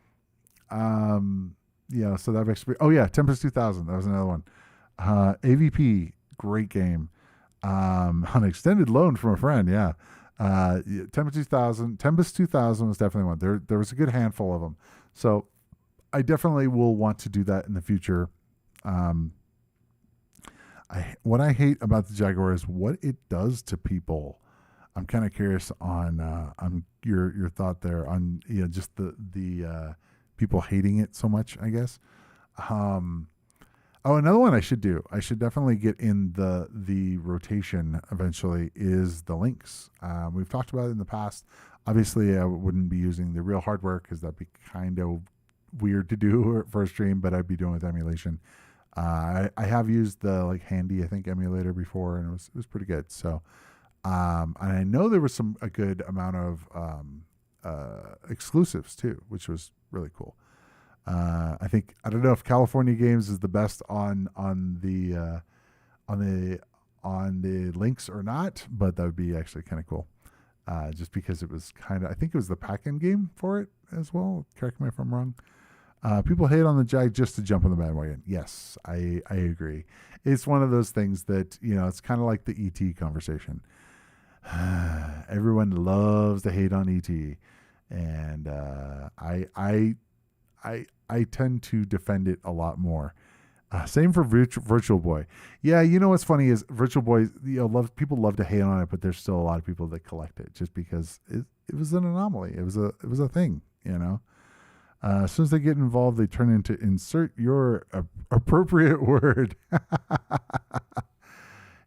so that makes me. Oh yeah, Tempest 2000. That was another one. AVP, great game. On extended loan from a friend. Yeah. Tempest 2000. Tempest 2000 was definitely one. There was a good handful of them. So I definitely will want to do that in the future. What I hate about the Jaguar is what it does to people. I'm kind of curious on your thought there on just the people hating it so much, I guess. Another one I should do. I should definitely get in the rotation eventually is the Lynx. We've talked about it in the past. Obviously, I wouldn't be using the real hardware because that'd be kind of weird to do for a stream, but I'd be doing with emulation. I have used the like Handy, I think, emulator before, and it was pretty good. So, and I know there was a good amount of exclusives too, which was really cool. I don't know if California Games is the best on the Lynx or not, but that would be actually kind of cool. Just because it was I think it was the pack-in game for it as well. Correct me if I'm wrong. People hate on the Jag just to jump on the bandwagon. Yes, I agree. It's one of those things that, it's kind of like the ET conversation. Everyone loves to hate on ET. And I tend to defend it a lot more. Same for Virtual Boy. Yeah, what's funny is Virtual Boy, people love to hate on it, but there's still a lot of people that collect it just because it was an anomaly. It was a thing, As soon as they get involved, they turn into insert your appropriate word.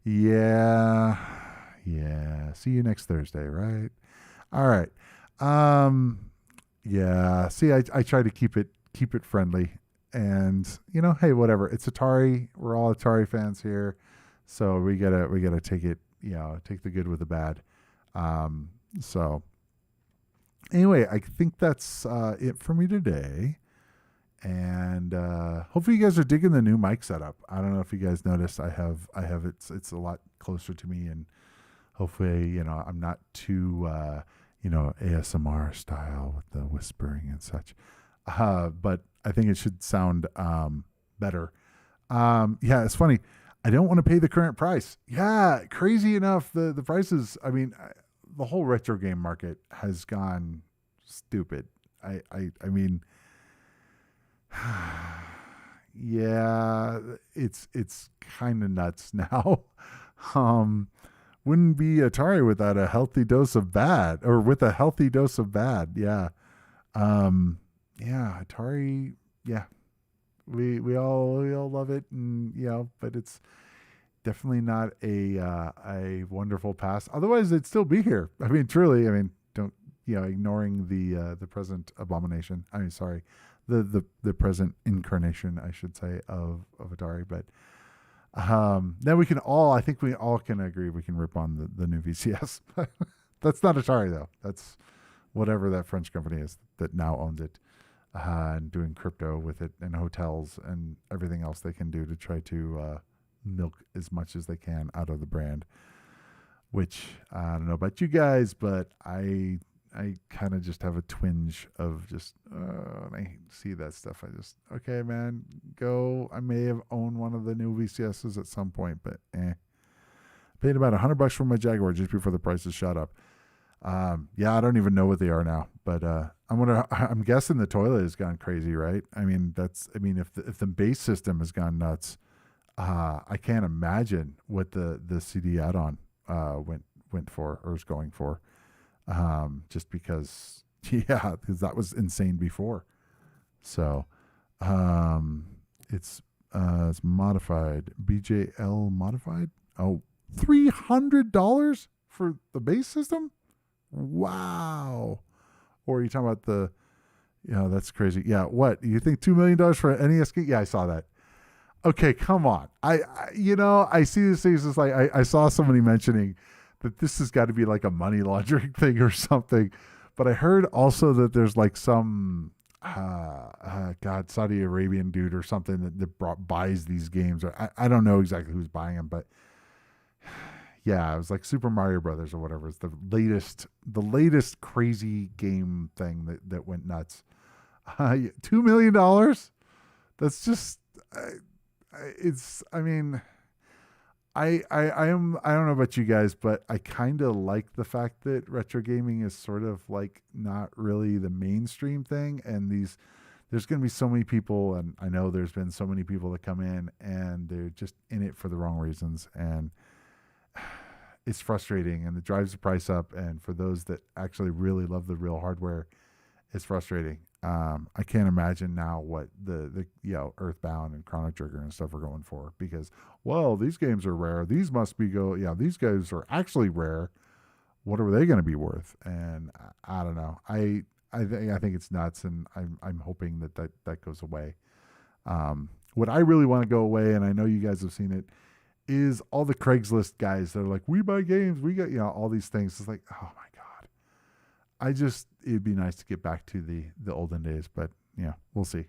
Yeah. Yeah. See you next Thursday, right? All right. Yeah. See, I try to keep it friendly. And hey, whatever. It's Atari. We're all Atari fans here. So we gotta take it, take the good with the bad. So anyway, I think that's it for me today. And hopefully you guys are digging the new mic setup. I don't know if you guys noticed. I have it's a lot closer to me, and hopefully I'm not too ASMR style with the whispering and such. But I think it should sound better. Yeah, it's funny. I don't want to pay the current price. Yeah, crazy enough, the prices. I mean, the whole retro game market has gone stupid. I mean. Yeah, it's kind of nuts now. Wouldn't be Atari without a healthy dose of bad, or with a healthy dose of bad. Yeah. Yeah, Atari. Yeah, we all love it, and but it's definitely not a wonderful past. Otherwise, it'd still be here. I mean, truly. I mean, don't ignoring the present abomination. I mean, sorry. The present incarnation, I should say, of Atari. But then I think we all can agree we can rip on the new VCS. That's not Atari, though. That's whatever that French company is that now owns it, and doing crypto with it, and hotels and everything else they can do to try to milk as much as they can out of the brand. Which I don't know about you guys, but I kind of just have a twinge of just, when I see that stuff, okay, man, go. I may have owned one of the new VCSs at some point, but paid about $100 for my Jaguar just before the prices shot up. Yeah, I don't even know what they are now, but I'm guessing the toilet has gone crazy, right? I mean, if the base system has gone nuts, I can't imagine what the CD add-on went for, or is going for. Just because that was insane before. So, it's modified, BJL modified. Oh, $300 for the base system. Wow. Or are you talking about that's crazy. Yeah. What you think? $2 million for an NES game? Yeah, I saw that. Okay. Come on. I see these things. It's like, I saw somebody mentioning that this has got to be like a money laundering thing or something. But I heard also that there's like some, Saudi Arabian dude or something that buys these games. I don't know exactly who's buying them, but yeah, it was like Super Mario Brothers or whatever. It's the latest crazy game thing that went nuts. $2 million. That's just, I mean, I don't know about you guys, but I kind of like the fact that retro gaming is sort of like not really the mainstream thing. And there's going to be so many people, and I know there's been so many people that come in and they're just in it for the wrong reasons. And it's frustrating, and it drives the price up. And for those that actually really love the real hardware, it's frustrating. I can't imagine now what the Earthbound and Chrono Trigger and stuff are going for, because these games are rare. These must be these guys are actually rare. What are they going to be worth? And I don't know. I think it's nuts, and I'm hoping that goes away. What I really want to go away, and I know you guys have seen it, is all the Craigslist guys that are like, we buy games, we got all these things. It's like, oh my god. It'd be nice to get back to the olden days, but we'll see.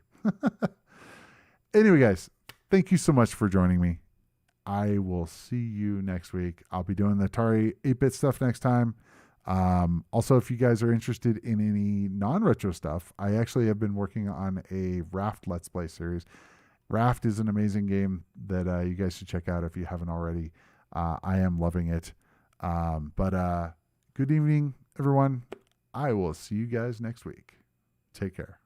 Anyway, guys, thank you so much for joining me. I will see you next week. I'll be doing the Atari 8-bit stuff next time. Also, if you guys are interested in any non-retro stuff, I actually have been working on a Raft Let's Play series. Raft is an amazing game that you guys should check out if you haven't already. I am loving it. But good evening, everyone. I will see you guys next week. Take care.